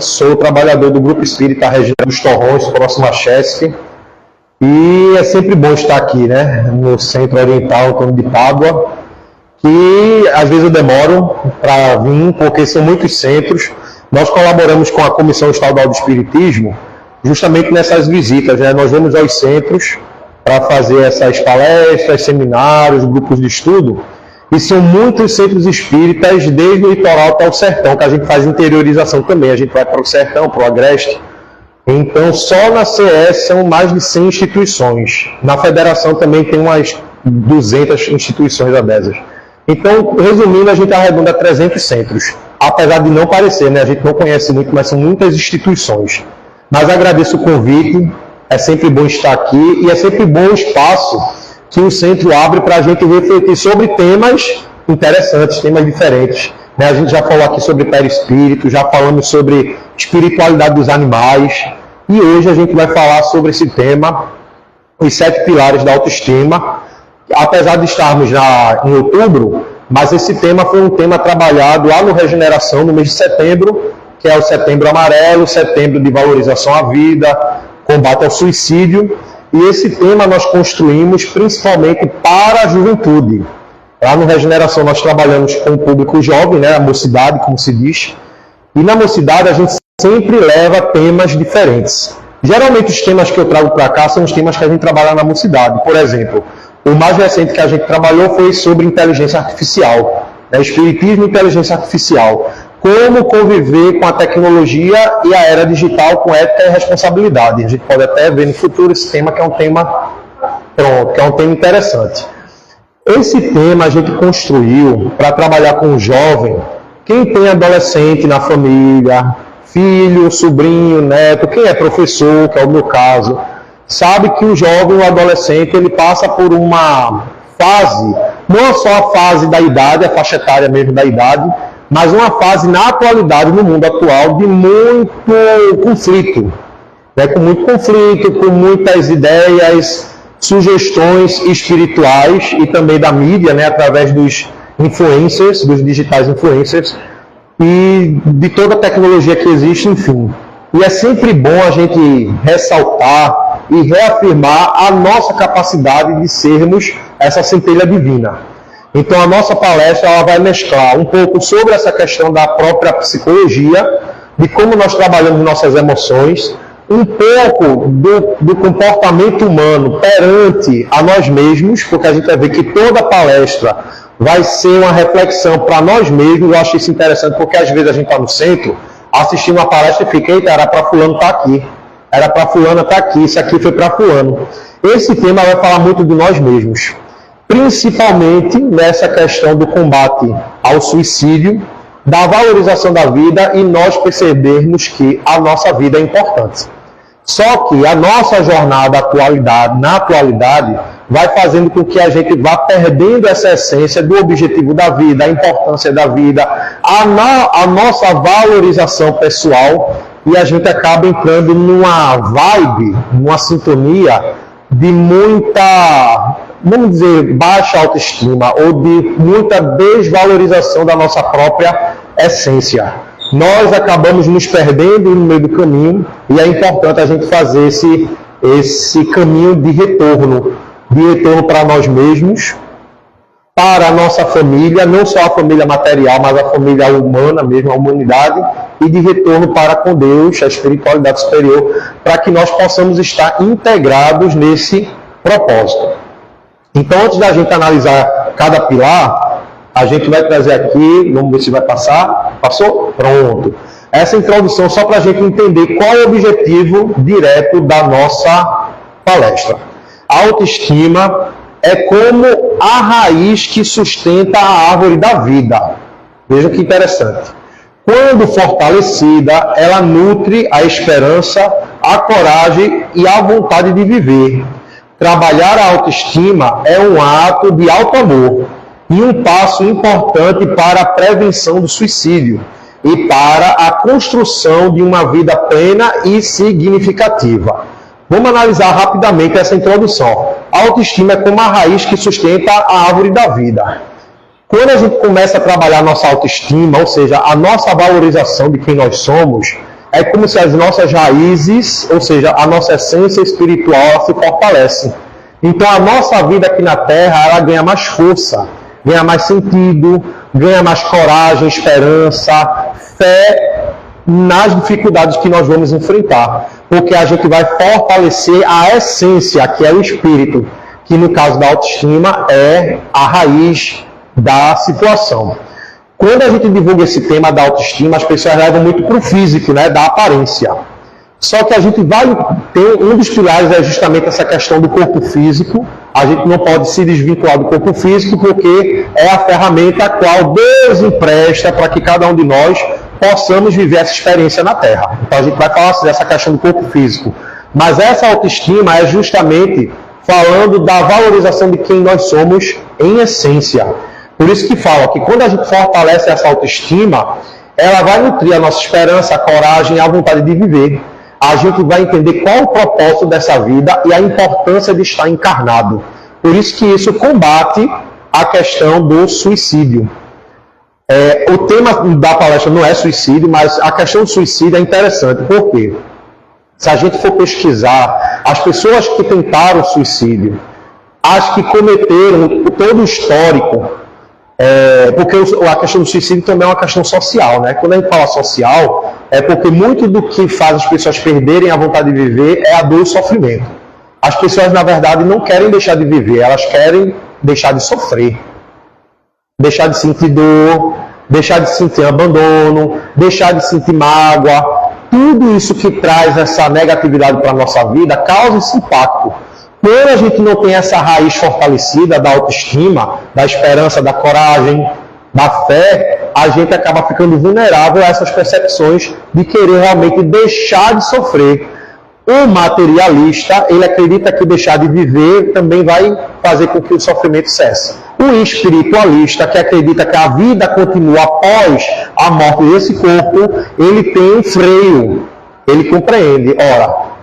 sou trabalhador do Grupo Espírita Regina dos Torrões, próximo a Chesf, e é sempre bom estar aqui, né, no Centro Oriental Antônio de Pádua, que às vezes eu demoro para vir, porque são muitos centros. Nós colaboramos com a Comissão Estadual do Espiritismo, justamente nessas visitas, né? Nós vamos aos centros para fazer essas palestras, seminários, grupos de estudo, e são muitos centros espíritas, desde o litoral até o sertão, que a gente faz interiorização também. A gente vai para o sertão, para o agreste. Então, só na CS são mais de 100 instituições. Na federação também tem umas 200 instituições adesas. Então, resumindo, a gente arredonda 300 centros. Apesar de não parecer, né? A gente não conhece muito, mas são muitas instituições. Mas agradeço o convite, é sempre bom estar aqui, e é sempre bom o espaço que o centro abre para a gente refletir sobre temas interessantes, temas diferentes. A gente já falou aqui sobre perispírito, já falamos sobre espiritualidade dos animais, e hoje a gente vai falar sobre esse tema, os 7 pilares da autoestima. Apesar de estarmos em outubro, mas esse tema foi um tema trabalhado lá no Regeneração, no mês de setembro, que é o Setembro Amarelo, Setembro de Valorização à Vida, Combate ao Suicídio. E esse tema nós construímos principalmente para a juventude. Lá no Regeneração nós trabalhamos com o público jovem, né, a mocidade, como se diz. E na mocidade a gente sempre leva temas diferentes. Geralmente os temas que eu trago para cá são os temas que a gente trabalha na mocidade. Por exemplo, o mais recente que a gente trabalhou foi sobre inteligência artificial, né, espiritismo e inteligência artificial. Como conviver com a tecnologia e a era digital com ética e responsabilidade. A gente pode até ver no futuro esse tema, que é um tema interessante. Esse tema a gente construiu para trabalhar com o jovem, quem tem adolescente na família, filho, sobrinho, neto, quem é professor, que é o meu caso, sabe que o jovem, o adolescente, ele passa por uma fase, não só a fase da idade, a faixa etária mesmo da idade, mas uma fase na atualidade, no mundo atual, de muito conflito, né? Com muito conflito, com muitas ideias, sugestões espirituais e também da mídia, né? Através dos influencers, dos digitais influencers, e de toda a tecnologia que existe, enfim. E é sempre bom a gente ressaltar e reafirmar a nossa capacidade de sermos essa centelha divina. Então a nossa palestra ela vai mesclar um pouco sobre essa questão da própria psicologia, de como nós trabalhamos nossas emoções, um pouco do comportamento humano perante a nós mesmos, porque a gente vai ver que toda palestra vai ser uma reflexão para nós mesmos. Eu acho isso interessante, porque às vezes a gente está no centro, assistindo uma palestra e fica, eita, era para fulano estar aqui, era para fulana estar aqui, isso aqui foi para fulano. Esse tema vai falar muito de nós mesmos, principalmente nessa questão do combate ao suicídio, da valorização da vida e nós percebermos que a nossa vida é importante. Só que a nossa jornada na atualidade vai fazendo com que a gente vá perdendo essa essência do objetivo da vida, a importância da vida, a nossa valorização pessoal, e a gente acaba entrando numa vibe, numa sintonia de muita, vamos dizer, baixa autoestima ou de muita desvalorização da nossa própria essência. Nós acabamos nos perdendo no meio do caminho e é importante a gente fazer esse caminho de retorno para nós mesmos, para a nossa família, não só a família material, mas a família humana mesmo, a humanidade, e de retorno para com Deus, a espiritualidade superior, para que nós possamos estar integrados nesse propósito. Então, antes da gente analisar cada pilar, a gente vai trazer aqui, vamos ver se vai passar. Passou? Pronto. Essa introdução só para a gente entender qual é o objetivo direto da nossa palestra. A autoestima é como a raiz que sustenta a árvore da vida. Veja que interessante. Quando fortalecida, ela nutre a esperança, a coragem e a vontade de viver. Trabalhar a autoestima é um ato de alto amor e um passo importante para a prevenção do suicídio e para a construção de uma vida plena e significativa. Vamos analisar rapidamente essa introdução. A autoestima é como a raiz que sustenta a árvore da vida. Quando a gente começa a trabalhar a nossa autoestima, ou seja, a nossa valorização de quem nós somos, é como se as nossas raízes, ou seja, a nossa essência espiritual se fortalece. Então a nossa vida aqui na Terra, ela ganha mais força, ganha mais sentido, ganha mais coragem, esperança, fé nas dificuldades que nós vamos enfrentar. Porque a gente vai fortalecer a essência, que é o espírito, que no caso da autoestima é a raiz da situação. Quando a gente divulga esse tema da autoestima, as pessoas levam muito para o físico, né, da aparência. Só que a gente vai ter, um dos pilares é justamente essa questão do corpo físico. A gente não pode se desvincular do corpo físico, porque é a ferramenta a qual Deus empresta para que cada um de nós possamos viver essa experiência na Terra. Então a gente vai falar dessa questão do corpo físico. Mas essa autoestima é justamente falando da valorização de quem nós somos em essência. Por isso que fala que quando a gente fortalece essa autoestima, ela vai nutrir a nossa esperança, a coragem e a vontade de viver. A gente vai entender qual o propósito dessa vida e a importância de estar encarnado. Por isso que isso combate a questão do suicídio. O tema da palestra não é suicídio, mas a questão do suicídio é interessante. Por quê? Se a gente for pesquisar, as pessoas que tentaram suicídio, as que cometeram todo o histórico, porque a questão do suicídio também é uma questão social, né? Quando a gente fala social, é porque muito do que faz as pessoas perderem a vontade de viver é a dor e o sofrimento. As pessoas, na verdade, não querem deixar de viver, elas querem deixar de sofrer. Deixar de sentir dor, deixar de sentir abandono, deixar de sentir mágoa. Tudo isso que traz essa negatividade para a nossa vida causa esse impacto. Quando a gente não tem essa raiz fortalecida da autoestima, da esperança, da coragem, da fé, a gente acaba ficando vulnerável a essas percepções de querer realmente deixar de sofrer. O materialista, ele acredita que deixar de viver também vai fazer com que o sofrimento cesse. O espiritualista, que acredita que a vida continua após a morte desse corpo, ele tem um freio, ele compreende. Ora,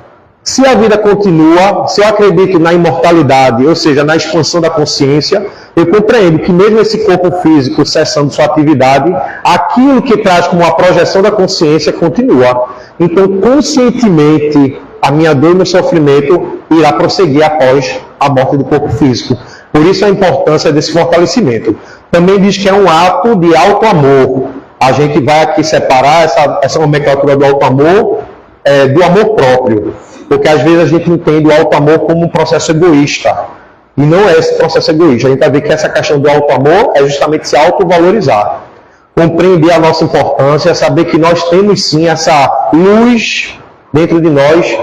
se a vida continua, se eu acredito na imortalidade, ou seja, na expansão da consciência, eu compreendo que mesmo esse corpo físico cessando sua atividade, aquilo que traz como a projeção da consciência continua. Então, conscientemente, a minha dor e meu sofrimento irá prosseguir após a morte do corpo físico. Por isso a importância desse fortalecimento. Também diz que é um ato de auto-amor. A gente vai aqui separar essa nomenclatura do auto-amor do amor próprio. Porque às vezes a gente entende o auto-amor como um processo egoísta. E não é esse processo egoísta. A gente vai ver que essa questão do auto-amor é justamente se autovalorizar. Compreender a nossa importância, saber que nós temos sim essa luz dentro de nós,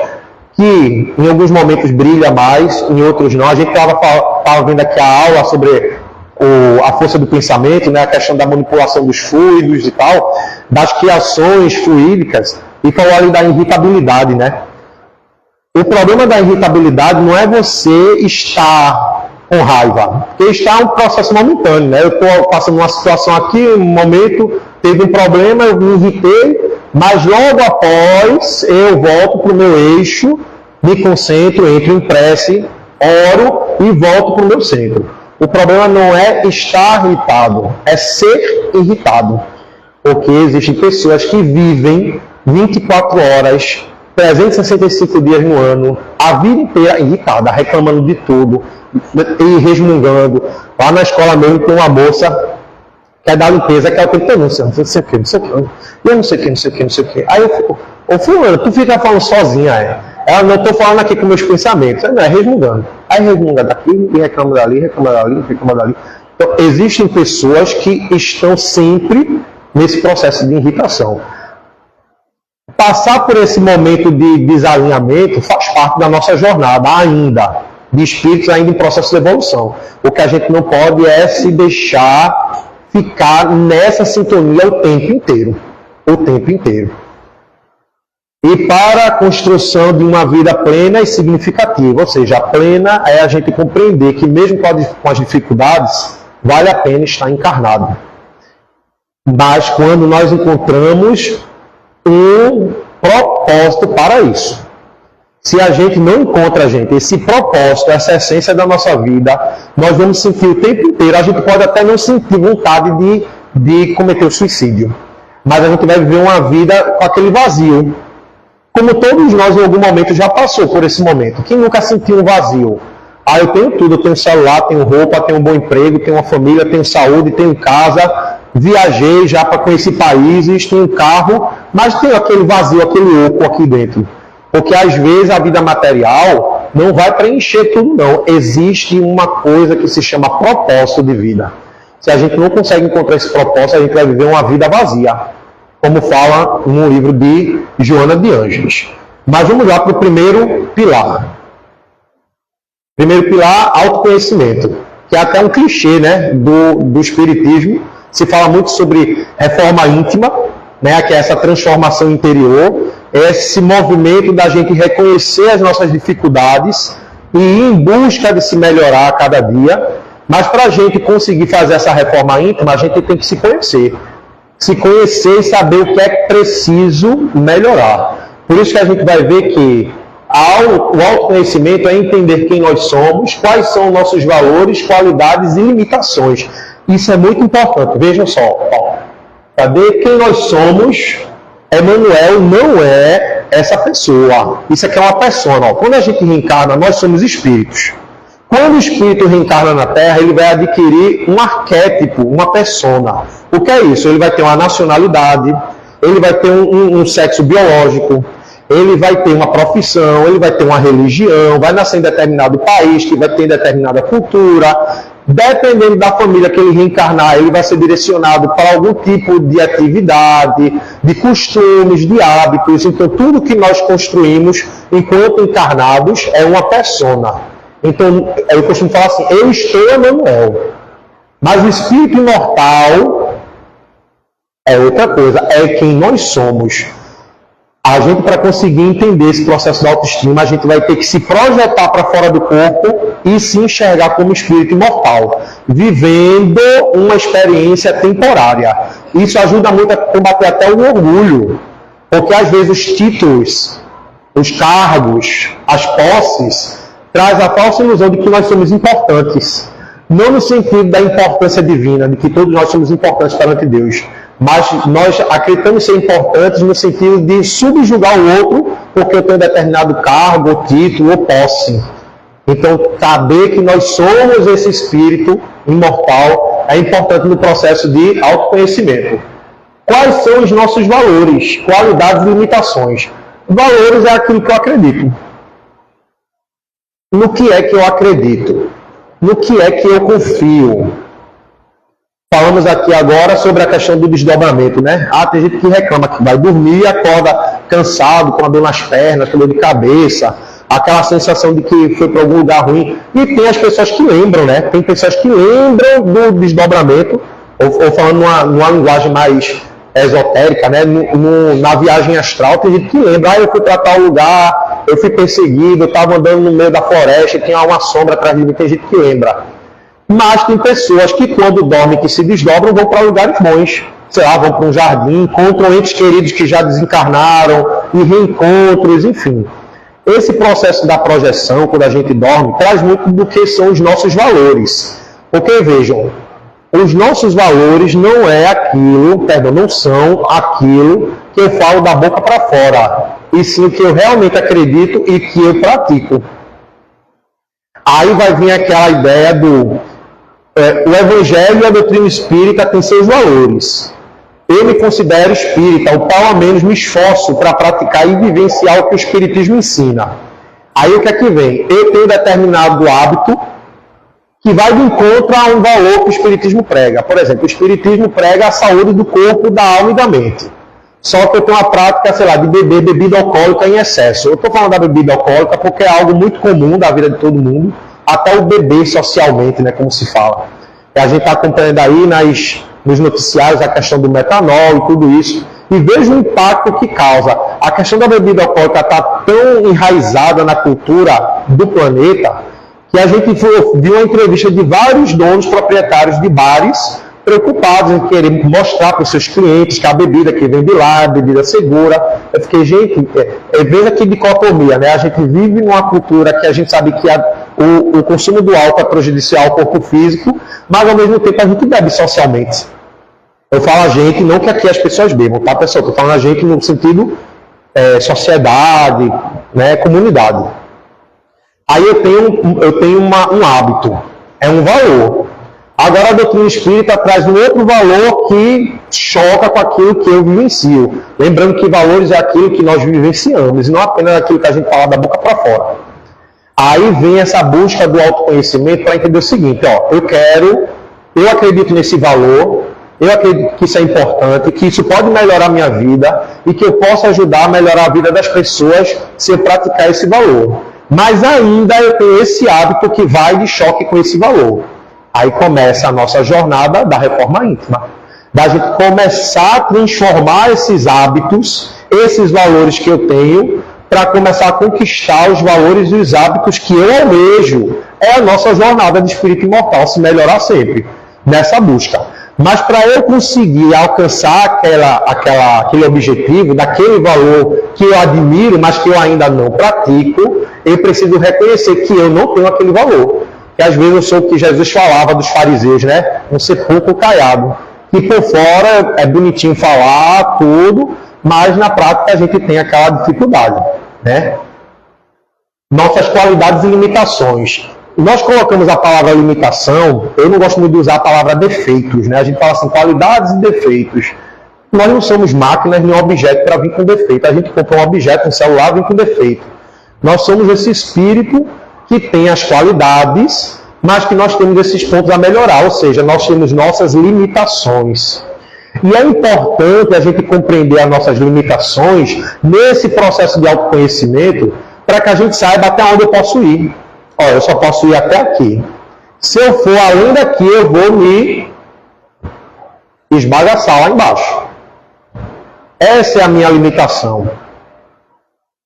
que em alguns momentos brilha mais, em outros não. A gente estava vendo aqui a aula sobre a força do pensamento, né, a questão da manipulação dos fluidos e tal, das criações fluídicas, e falou ali da irritabilidade, né? O problema da irritabilidade não é você estar com raiva, porque estar é um processo momentâneo, né? Eu estou passando uma situação aqui, um momento, teve um problema, eu me irritei, mas logo após eu volto para o meu eixo, me concentro, entro em prece, oro e volto para o meu centro. O problema não é estar irritado, é ser irritado. Porque existem pessoas que vivem 24 horas, 365 dias no ano, a vida inteira irritada, reclamando de tudo, e resmungando. Lá na escola mesmo tem uma moça que é da limpeza, que é o tempo todo, não sei o que, não sei o que, eu não sei o que, não sei o que, não sei o que. Aí eu fico, ô fulano, tu fica falando sozinha, Ela, não estou falando aqui com meus pensamentos, não, é resmungando. Aí resmunga daqui, e reclama dali, reclama dali, reclama dali. Então, existem pessoas que estão sempre nesse processo de irritação. Passar por esse momento de desalinhamento faz parte da nossa jornada ainda, de espíritos ainda em processo de evolução. O que a gente não pode é se deixar ficar nessa sintonia o tempo inteiro. O tempo inteiro. E para a construção de uma vida plena e significativa, ou seja, a plena é a gente compreender que mesmo com as dificuldades, vale a pena estar encarnado. Mas quando nós encontramos um propósito para isso. Se a gente não encontra, esse propósito, essa essência da nossa vida, nós vamos sentir o tempo inteiro. A gente pode até não sentir vontade de cometer o suicídio. mas a gente vai viver uma vida com aquele vazio. Como todos nós em algum momento já passou por esse momento. Quem nunca sentiu um vazio? Ah, eu tenho tudo, eu tenho celular, tenho roupa, tenho um bom emprego, tenho uma família, tenho saúde, tenho casa, viajei já para conhecer países, tenho um carro, mas tenho aquele vazio, aquele oco aqui dentro. Porque às vezes a vida material não vai preencher tudo não. Existe uma coisa que se chama propósito de vida. Se a gente não consegue encontrar esse propósito, a gente vai viver uma vida vazia. Como fala no livro de Joana de Ângeles. Mas vamos lá para o primeiro pilar. Primeiro pilar, autoconhecimento, que é até um clichê, né, do espiritismo. Se fala muito sobre reforma íntima, né, que é essa transformação interior, esse movimento da gente reconhecer as nossas dificuldades e ir em busca de se melhorar a cada dia. Mas para a gente conseguir fazer essa reforma íntima, a gente tem que se conhecer. Se conhecer e saber o que é preciso melhorar. Por isso que a gente vai ver que o autoconhecimento é entender quem nós somos, quais são os nossos valores, qualidades e limitações. Isso é muito importante. Vejam só, saber quem nós somos, Emmanuel não é essa pessoa. Isso aqui é uma persona. Quando a gente reencarna, nós somos espíritos. Quando o espírito reencarna na Terra, ele vai adquirir um arquétipo, uma persona. O que é isso? Ele vai ter uma nacionalidade, ele vai ter um sexo biológico, ele vai ter uma profissão, ele vai ter uma religião, vai nascer em determinado país, que vai ter determinada cultura. Dependendo da família que ele reencarnar, ele vai ser direcionado para algum tipo de atividade, de costumes, de hábitos. Então, tudo que nós construímos enquanto encarnados é uma persona. Então, eu costumo falar assim, eu estou Emmanuel. Mas o espírito imortal é outra coisa, é quem nós somos. A gente, para conseguir entender esse processo da autoestima, a gente vai ter que se projetar para fora do corpo e se enxergar como espírito imortal, vivendo uma experiência temporária. Isso ajuda muito a combater até o orgulho, porque às vezes os títulos, os cargos, as posses, traz a falsa ilusão de que nós somos importantes. Não no sentido da importância divina, de que todos nós somos importantes perante Deus, mas nós acreditamos ser importantes no sentido de subjugar o outro porque eu tenho determinado cargo, ou título, ou posse. Então, saber que nós somos esse espírito imortal é importante no processo de autoconhecimento. Quais são os nossos valores, qualidades e limitações? Valores é aquilo que eu acredito. No que é que eu acredito? No que é que eu confio? Falamos aqui agora sobre a questão do desdobramento, né? Ah, tem gente que reclama que vai dormir e acorda cansado, com a dor nas pernas, com dor de cabeça, aquela sensação de que foi para algum lugar ruim. E tem as pessoas que lembram, né? Tem pessoas que lembram do desdobramento, ou falando numa linguagem mais esotérica, né? Na viagem astral, tem gente que lembra, eu fui para tal lugar, eu fui perseguido, eu estava andando no meio da floresta e tinha uma sombra atrás de mim, tem gente que lembra. Mas tem pessoas que quando dormem, que se desdobram, vão para lugares bons. Sei lá, vão para um jardim, encontram entes queridos que já desencarnaram, e reencontros, enfim. Esse processo da projeção, quando a gente dorme, traz muito do que são os nossos valores. Porque, vejam, os nossos valores não são aquilo que eu falo da boca para fora, e sim o que eu realmente acredito e que eu pratico. Aí vai vir aquela ideia do o Evangelho e a doutrina espírita têm seus valores. Eu me considero espírita, ou pelo menos me esforço para praticar e vivenciar o que o Espiritismo ensina. Aí o que é que vem? Eu tenho determinado hábito que vai de encontro a um valor que o Espiritismo prega. Por exemplo, o Espiritismo prega a saúde do corpo, da alma e da mente. Só que eu tenho uma prática, sei lá, de beber bebida alcoólica em excesso. Eu estou falando da bebida alcoólica porque é algo muito comum da vida de todo mundo, até o beber socialmente, né, como se fala. E a gente está acompanhando aí nos noticiários a questão do metanol e tudo isso, e veja o impacto que causa. A questão da bebida alcoólica está tão enraizada na cultura do planeta que a gente viu uma entrevista de vários donos proprietários de bares preocupados em querer mostrar para os seus clientes que a bebida que vem de lá é bebida segura. Eu fiquei, gente, veja que dicotomia, né? A gente vive numa cultura que a gente sabe que o consumo do álcool é prejudicial ao corpo físico, mas ao mesmo tempo a gente bebe socialmente. Eu falo a gente, não que aqui as pessoas bebam, tá, pessoal? Estou falando a gente no sentido sociedade, né, comunidade. Aí eu tenho um hábito, é um valor. Agora a doutrina espírita traz um outro valor que choca com aquilo que eu vivencio. Lembrando que valores é aquilo que nós vivenciamos, e não apenas aquilo que a gente fala da boca para fora. Aí vem essa busca do autoconhecimento para entender o seguinte, eu acredito nesse valor, eu acredito que isso é importante, que isso pode melhorar a minha vida e que eu posso ajudar a melhorar a vida das pessoas se eu praticar esse valor. Mas ainda eu tenho esse hábito que vai de choque com esse valor. Aí começa a nossa jornada da reforma íntima. Da gente começar a transformar esses hábitos, esses valores que eu tenho, para começar a conquistar os valores e os hábitos que eu almejo. É a nossa jornada de espírito imortal, se melhorar sempre, nessa busca. Mas para eu conseguir alcançar aquele objetivo, daquele valor que eu admiro, mas que eu ainda não pratico, eu preciso reconhecer que eu não tenho aquele valor. Que às vezes eu sou o que Jesus falava dos fariseus, né? Um sepulcro caiado. Que por fora é bonitinho falar tudo, mas na prática a gente tem aquela dificuldade, né? Nossas qualidades e limitações. Nós colocamos a palavra limitação, eu não gosto muito de usar a palavra defeitos, né? A gente fala assim, qualidades e defeitos. Nós não somos máquinas nem um objeto para vir com defeito. A gente compra um objeto, um celular, vem com defeito. Nós somos esse espírito que tem as qualidades, mas que nós temos esses pontos a melhorar, ou seja, nós temos nossas limitações. E é importante a gente compreender as nossas limitações nesse processo de autoconhecimento, para que a gente saiba até onde eu posso ir. Olha, eu só posso ir até aqui. Se eu for além daqui, eu vou me esbagaçar lá embaixo. Essa é a minha limitação.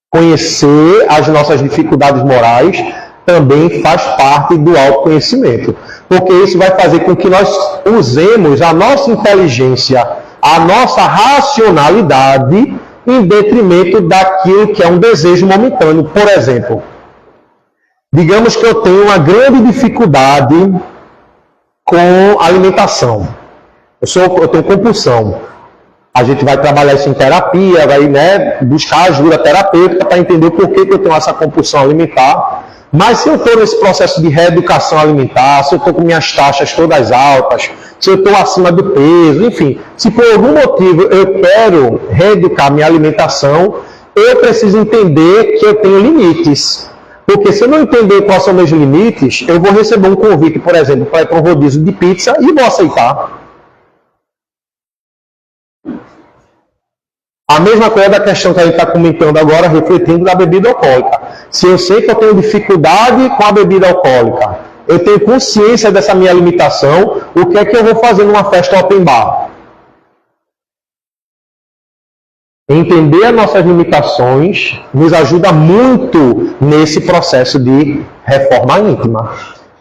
Conhecer as nossas dificuldades morais também faz parte do autoconhecimento. Porque isso vai fazer com que nós usemos a nossa inteligência, a nossa racionalidade, em detrimento daquilo que é um desejo momentâneo. Por exemplo, digamos que eu tenho uma grande dificuldade com alimentação. Eu tenho compulsão. A gente vai trabalhar isso em terapia, vai, né, buscar ajuda terapêutica para entender por que eu tenho essa compulsão alimentar. Mas se eu estou nesse processo de reeducação alimentar, se eu estou com minhas taxas todas altas, se eu estou acima do peso, enfim, se por algum motivo eu quero reeducar minha alimentação, eu preciso entender que eu tenho limites. Porque se eu não entender quais são meus limites, eu vou receber um convite, por exemplo, para ir para um rodízio de pizza e vou aceitar. A mesma coisa da questão que a gente está comentando agora, refletindo da bebida alcoólica. Se eu sei que eu tenho dificuldade com a bebida alcoólica, eu tenho consciência dessa minha limitação, o que é que eu vou fazer numa festa open bar? Entender as nossas limitações nos ajuda muito nesse processo de reforma íntima.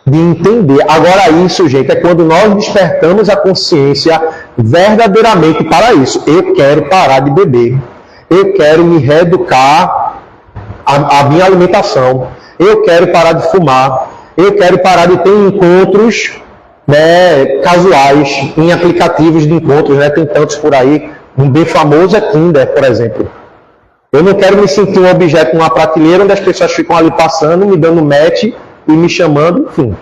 De entender. Agora isso, gente, é quando nós despertamos a consciência verdadeiramente para isso. Eu quero parar de beber. Eu quero me reeducar a minha alimentação. Eu quero parar de fumar. Eu quero parar de ter encontros, né, casuais em aplicativos de encontros, né? Tem tantos por aí. Um bem famoso é Tinder, por exemplo. Eu não quero me sentir um objeto numa prateleira onde as pessoas ficam ali passando, me dando match e me chamando, enfim.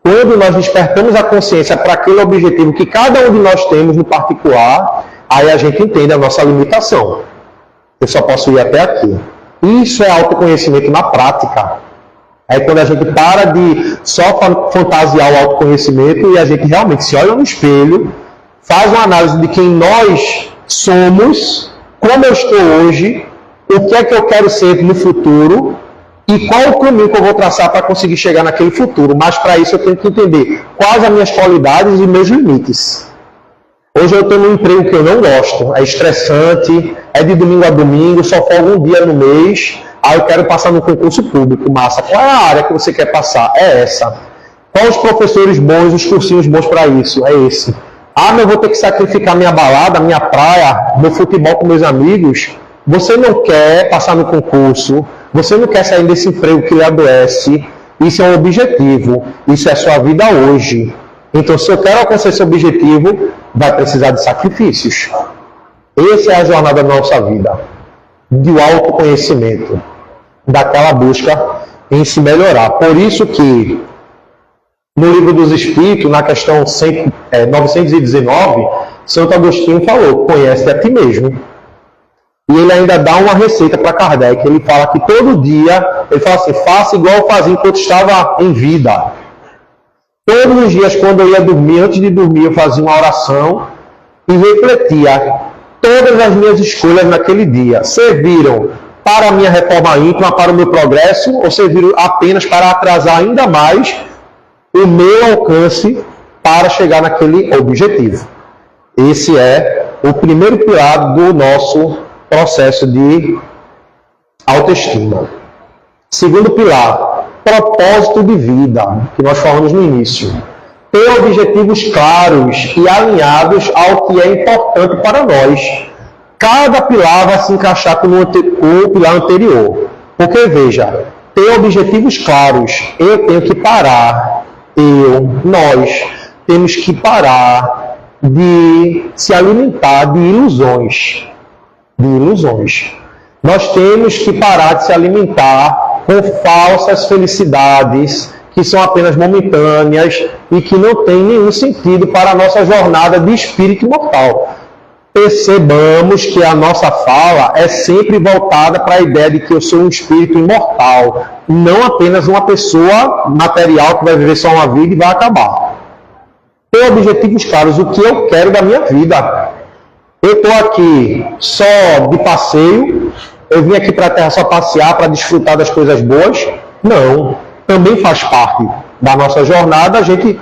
Quando nós despertamos a consciência para aquele objetivo que cada um de nós temos no particular, aí a gente entende a nossa limitação. Eu só posso ir até aqui. Isso é autoconhecimento na prática. É quando a gente para de só fantasiar o autoconhecimento e a gente realmente se olha no espelho, faz uma análise de quem nós somos, como eu estou hoje, o que é que eu quero ser no futuro, e qual o caminho que eu vou traçar para conseguir chegar naquele futuro. Mas para isso eu tenho que entender quais as minhas qualidades e meus limites. Hoje eu estou num emprego que eu não gosto, é estressante, é de domingo a domingo, só folga um dia no mês, aí eu quero passar no concurso público, massa. Qual é a área que você quer passar? É essa. Quais os professores bons, os cursinhos bons para isso? É esse. Ah, mas eu vou ter que sacrificar minha balada, minha praia, meu futebol com meus amigos. Você não quer passar no concurso, você não quer sair desse emprego que lhe adoece, isso é um objetivo, isso é sua vida hoje. Então, se eu quero alcançar esse objetivo, vai precisar de sacrifícios. Essa é a jornada da nossa vida, do autoconhecimento, daquela busca em se melhorar. Por isso que, no Livro dos Espíritos, na questão 919, Santo Agostinho falou, conhece a ti mesmo. E ele ainda dá uma receita para Kardec. Ele fala que todo dia, ele fala assim, faça igual eu fazia enquanto estava em vida. Todos os dias, quando eu ia dormir, antes de dormir, eu fazia uma oração e refletia. Todas as minhas escolhas naquele dia serviram para a minha reforma íntima, para o meu progresso, ou serviram apenas para atrasar ainda mais o meu alcance para chegar naquele objetivo. Esse é o primeiro pilar do nosso processo de autoestima. Segundo pilar, propósito de vida, que nós falamos no início. Ter objetivos claros e alinhados ao que é importante para nós. Cada pilar vai se encaixar com o pilar anterior. Porque, veja, ter objetivos claros, eu tenho que parar, nós temos que parar de se alimentar de ilusões. Nós temos que parar de se alimentar com falsas felicidades que são apenas momentâneas e que não têm nenhum sentido para a nossa jornada de espírito imortal. Percebamos que a nossa fala é sempre voltada para a ideia de que eu sou um espírito imortal, não apenas uma pessoa material que vai viver só uma vida e vai acabar. Ter objetivos claros, o que eu quero da minha vida. Eu estou aqui só de passeio, eu vim aqui para a Terra só passear, para desfrutar das coisas boas? Não, também faz parte da nossa jornada, a gente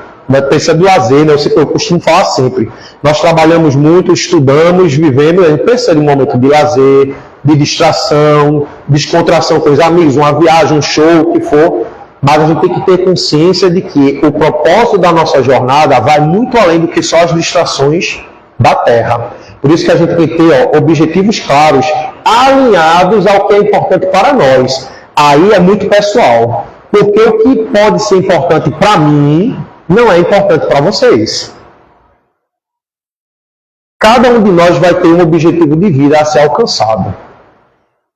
precisa do lazer, né? Eu costumo falar sempre, nós trabalhamos muito, estudamos, vivemos, a gente precisa de um momento de lazer, de distração, descontração com os amigos, uma viagem, um show, o que for, mas a gente tem que ter consciência de que o propósito da nossa jornada vai muito além do que só as distrações da Terra. Por isso que a gente tem que ter objetivos claros, alinhados ao que é importante para nós. Aí é muito pessoal. Porque o que pode ser importante para mim, não é importante para vocês. Cada um de nós vai ter um objetivo de vida a ser alcançado.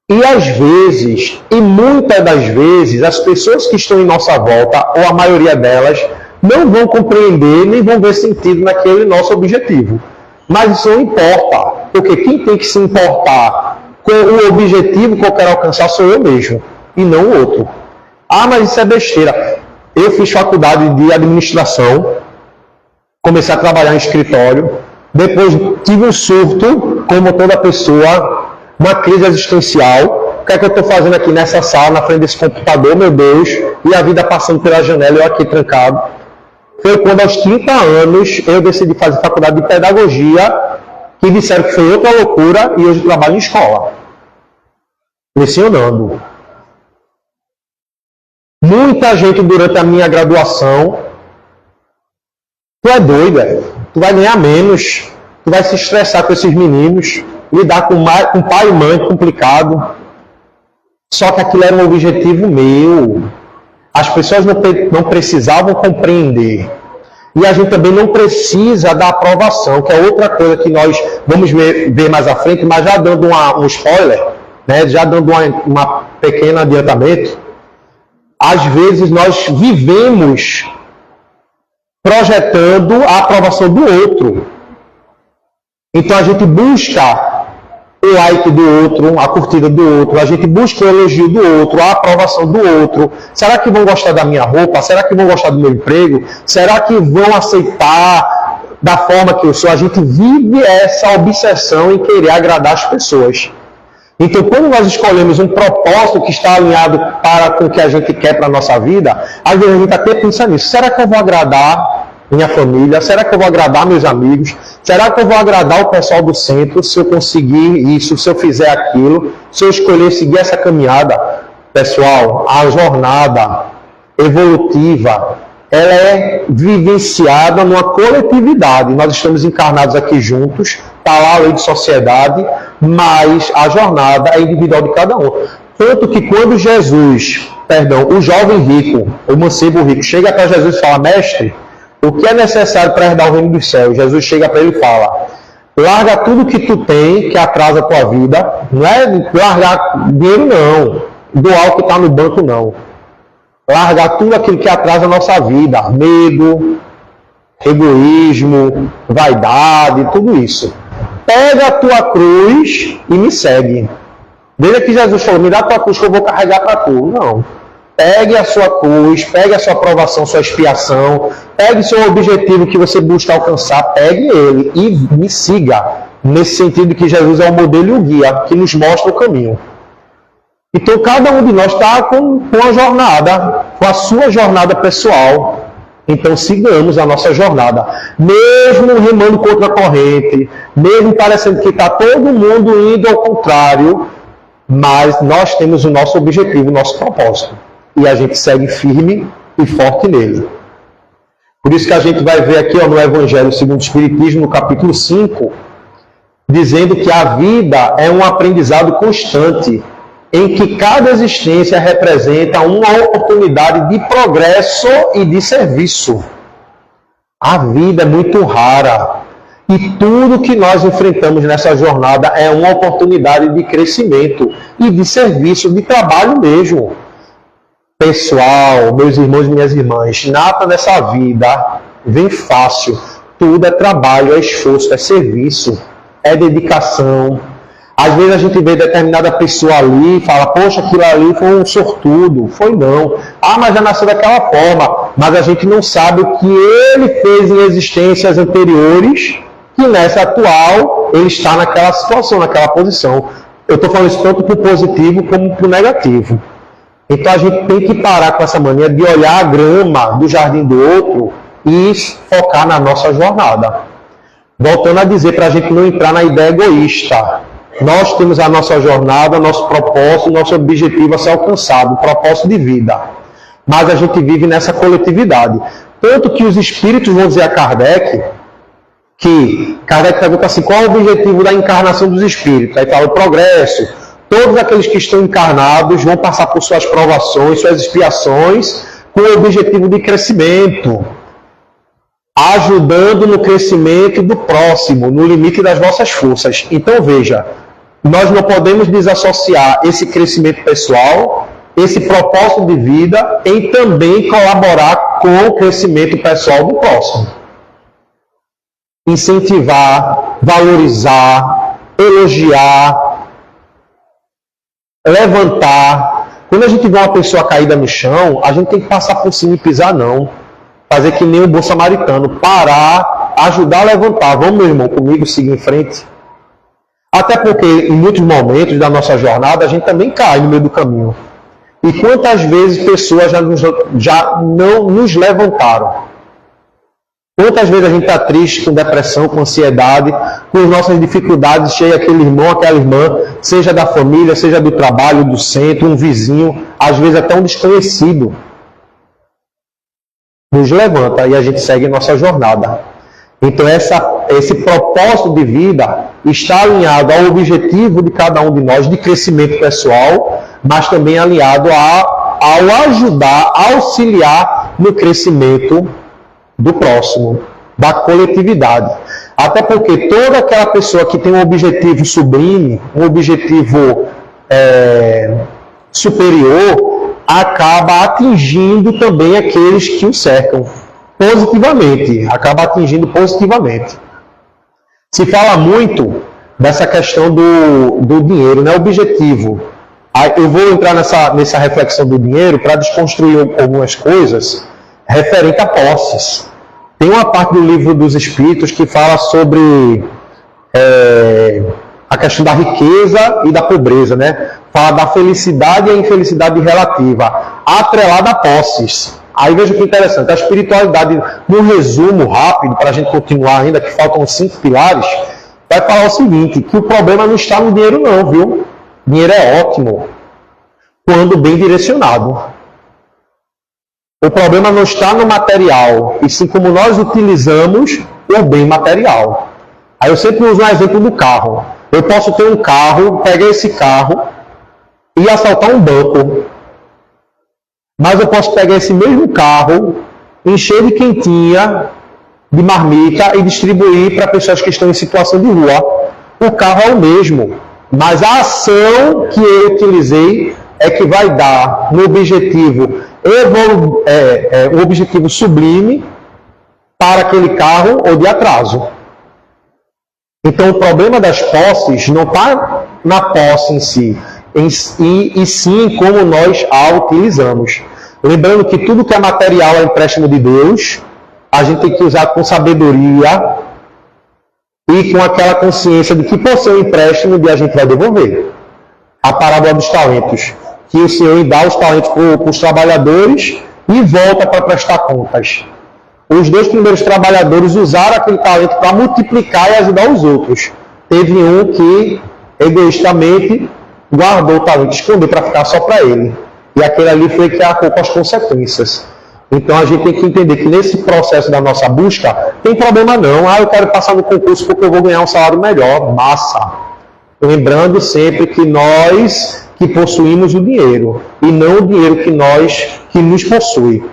E às vezes, e muitas das vezes, as pessoas que estão em nossa volta, ou a maioria delas, não vão compreender, nem vão ver sentido naquele nosso objetivo. Mas isso não importa, porque quem tem que se importar com o objetivo que eu quero alcançar sou eu mesmo, e não o outro. Ah, mas isso é besteira. Eu fiz faculdade de administração, comecei a trabalhar em escritório, depois tive um surto, como toda pessoa, uma crise existencial. O que é que eu estou fazendo aqui nessa sala, na frente desse computador, meu Deus, e a vida passando pela janela, eu aqui trancado. Foi quando, aos 30 anos, eu decidi fazer faculdade de pedagogia, que disseram que foi outra loucura, e hoje trabalho em escola, lecionando. Muita gente durante a minha graduação, tu é doido, tu vai ganhar menos, tu vai se estressar com esses meninos, lidar com pai e mãe complicado. Só que aquilo era um objetivo meu. As pessoas não precisavam compreender. E a gente também não precisa da aprovação, que é outra coisa que nós vamos ver mais à frente, mas já dando um spoiler, né, já dando uma pequeno adiantamento. Às vezes nós vivemos projetando a aprovação do outro. Então a gente busca o like do outro, a curtida do outro, a gente busca o elogio do outro, a aprovação do outro. Será que vão gostar da minha roupa? Será que vão gostar do meu emprego? Será que vão aceitar da forma que eu sou? A gente vive essa obsessão em querer agradar as pessoas. Então, quando nós escolhemos um propósito que está alinhado com o que a gente quer para a nossa vida, às vezes a gente até pensa nisso. Será que eu vou agradar minha família? Será que eu vou agradar meus amigos? Será que eu vou agradar o pessoal do centro se eu conseguir isso, se eu fizer aquilo, se eu escolher seguir essa caminhada? Pessoal, a jornada evolutiva, ela é vivenciada numa coletividade. Nós estamos encarnados aqui juntos, está lá a lei de sociedade, mas a jornada é individual de cada um. Tanto que quando o jovem rico, o mancebo rico, chega para Jesus e fala, mestre, O que é necessário para herdar o reino dos céus? Jesus chega para ele e fala: larga tudo que tu tem, que atrasa a tua vida. Não é largar dinheiro, não. Doar o que está no banco, não. Largar tudo aquilo que atrasa a nossa vida. Medo, egoísmo, vaidade, tudo isso. Pega a tua cruz e me segue. Desde que Jesus falou: me dá a tua cruz que eu vou carregar para tu. Não. Pegue a sua cruz, pegue a sua aprovação, sua expiação, pegue o seu objetivo que você busca alcançar, pegue ele e me siga. Nesse sentido que Jesus é o modelo e o guia, que nos mostra o caminho. Então cada um de nós está com a jornada, com a sua jornada pessoal. Então sigamos a nossa jornada. Mesmo remando contra a corrente, mesmo parecendo que está todo mundo indo ao contrário, mas nós temos o nosso objetivo, o nosso propósito. E a gente segue firme e forte nele. Por isso que a gente vai ver aqui no Evangelho segundo o Espiritismo, no capítulo 5, dizendo que a vida é um aprendizado constante, em que cada existência representa uma oportunidade de progresso e de serviço. A vida é muito rara. E tudo que nós enfrentamos nessa jornada é uma oportunidade de crescimento e de serviço, de trabalho mesmo. Pessoal, meus irmãos e minhas irmãs, nada nessa vida vem fácil. Tudo é trabalho, é esforço, é serviço, é dedicação. Às vezes a gente vê determinada pessoa ali e fala: poxa, aquilo ali foi um sortudo. Foi não. Ah, mas já nasceu daquela forma. Mas a gente não sabe o que ele fez em existências anteriores, que nessa atual ele está naquela situação, naquela posição. Eu estou falando isso tanto para o positivo como para o negativo. Então a gente tem que parar com essa mania de olhar a grama do jardim do outro e focar na nossa jornada. Voltando a dizer, para a gente não entrar na ideia egoísta. Nós temos a nossa jornada, nosso propósito, nosso objetivo a ser alcançado, o propósito de vida. Mas a gente vive nessa coletividade. Tanto que os espíritos vão dizer a Kardec, que Kardec pergunta assim: qual é o objetivo da encarnação dos espíritos? Aí fala: o progresso. Todos aqueles que estão encarnados vão passar por suas provações, suas expiações, com o objetivo de crescimento, ajudando no crescimento do próximo, no limite das nossas forças. Então veja, nós não podemos desassociar esse crescimento pessoal, esse propósito de vida, em também colaborar com o crescimento pessoal do próximo. Incentivar, valorizar, elogiar, levantar. Quando a gente vê uma pessoa caída no chão, a gente tem que passar por cima e pisar não. Fazer que nem o bom samaritano. Parar, ajudar a levantar. Vamos, meu irmão, comigo, seguir em frente. Até porque em muitos momentos da nossa jornada a gente também cai no meio do caminho. E quantas vezes pessoas já não nos levantaram? Quantas vezes a gente está triste, com depressão, com ansiedade, com as nossas dificuldades, chega aquele irmão, aquela irmã, seja da família, seja do trabalho, do centro, um vizinho, às vezes até um desconhecido. Nos levanta e a gente segue nossa jornada. Então esse propósito de vida está alinhado ao objetivo de cada um de nós de crescimento pessoal, mas também alinhado ao ajudar, auxiliar no crescimento do próximo, da coletividade. Até porque toda aquela pessoa que tem um objetivo sublime, um objetivo superior, acaba atingindo também aqueles que o cercam positivamente, acaba atingindo positivamente. Se fala muito dessa questão do dinheiro, né? Objetivo. Eu vou entrar nessa reflexão do dinheiro para desconstruir algumas coisas referente a posses. Tem uma parte do livro dos Espíritos que fala sobre a questão da riqueza e da pobreza, né? Fala da felicidade e a infelicidade relativa, atrelada a posses. Aí veja que interessante, a espiritualidade, num resumo rápido, para a gente continuar ainda, que faltam 5 pilares, vai falar o seguinte, que o problema não está no dinheiro não, viu? Dinheiro é ótimo, quando bem direcionado. O problema não está no material, e sim como nós utilizamos o bem material. Aí eu sempre uso um exemplo do carro. Eu posso ter um carro, pegar esse carro e assaltar um banco. Mas eu posso pegar esse mesmo carro encher de quentinha, de marmita e distribuir para pessoas que estão em situação de rua. O carro é o mesmo, mas a ação que eu utilizei é que vai dar um objetivo, um objetivo sublime para aquele carro ou de atraso. Então o problema das posses não está na posse em si, e sim em como nós a utilizamos. Lembrando que tudo que é material é empréstimo de Deus, a gente tem que usar com sabedoria e com aquela consciência de que por ser um empréstimo a gente vai devolver. A parábola dos talentos, que o Senhor dá os talentos para os trabalhadores e volta para prestar contas. Os 2 primeiros trabalhadores usaram aquele talento para multiplicar e ajudar os outros. Teve um que, egoístamente, guardou o talento, escondeu para ficar só para ele. E aquele ali foi que arcou com as consequências. Então a gente tem que entender que nesse processo da nossa busca, tem problema não. Eu quero passar no concurso porque eu vou ganhar um salário melhor. Massa! Lembrando sempre que nós que possuímos o dinheiro, e não o dinheiro que nos possui.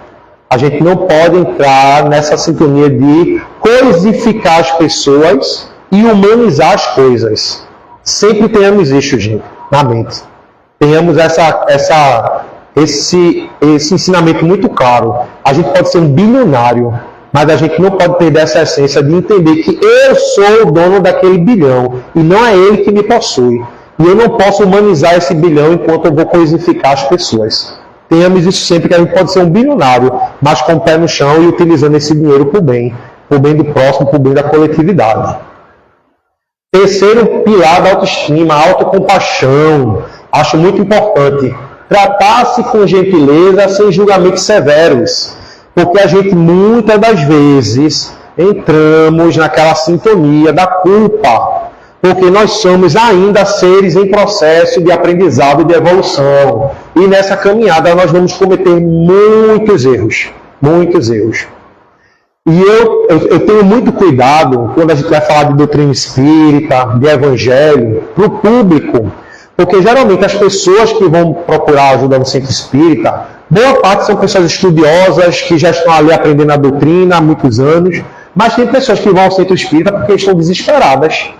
A gente não pode entrar nessa sintonia de coisificar as pessoas e humanizar as coisas. Sempre tenhamos isso, gente, na mente. Tenhamos esse ensinamento muito claro. A gente pode ser um bilionário, mas a gente não pode perder essa essência de entender que eu sou o dono daquele bilhão e não é ele que me possui. E eu não posso humanizar esse bilhão enquanto eu vou coisificar as pessoas. Tenhamos isso sempre, que a gente pode ser um bilionário, mas com o pé no chão e utilizando esse dinheiro para o bem do próximo, para o bem da coletividade. Terceiro pilar da autoestima, a autocompaixão. Acho muito importante. Tratar-se com gentileza, sem julgamentos severos. Porque a gente, muitas das vezes, entramos naquela sintonia da culpa. Porque nós somos ainda seres em processo de aprendizado e de evolução. E nessa caminhada nós vamos cometer muitos erros. Muitos erros. E eu tenho muito cuidado quando a gente vai falar de doutrina espírita, de evangelho, para o público. Porque geralmente as pessoas que vão procurar ajuda no centro espírita, boa parte são pessoas estudiosas, que já estão ali aprendendo a doutrina há muitos anos. Mas tem pessoas que vão ao centro espírita porque estão desesperadas.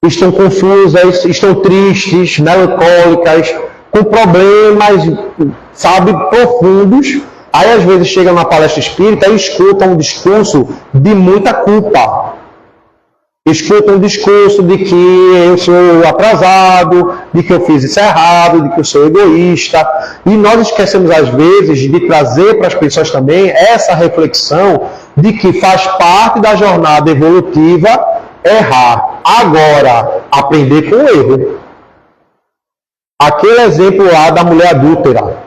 Estão confusas, estão tristes, melancólicas, com problemas, profundos. Aí às vezes chegam na palestra espírita e escutam um discurso de muita culpa. Escutam um discurso de que eu sou atrasado, de que eu fiz isso errado, de que eu sou egoísta. E nós esquecemos às vezes de trazer para as pessoas também essa reflexão de que faz parte da jornada evolutiva errar. Agora, aprender com o erro. Aquele exemplo lá da mulher adúltera,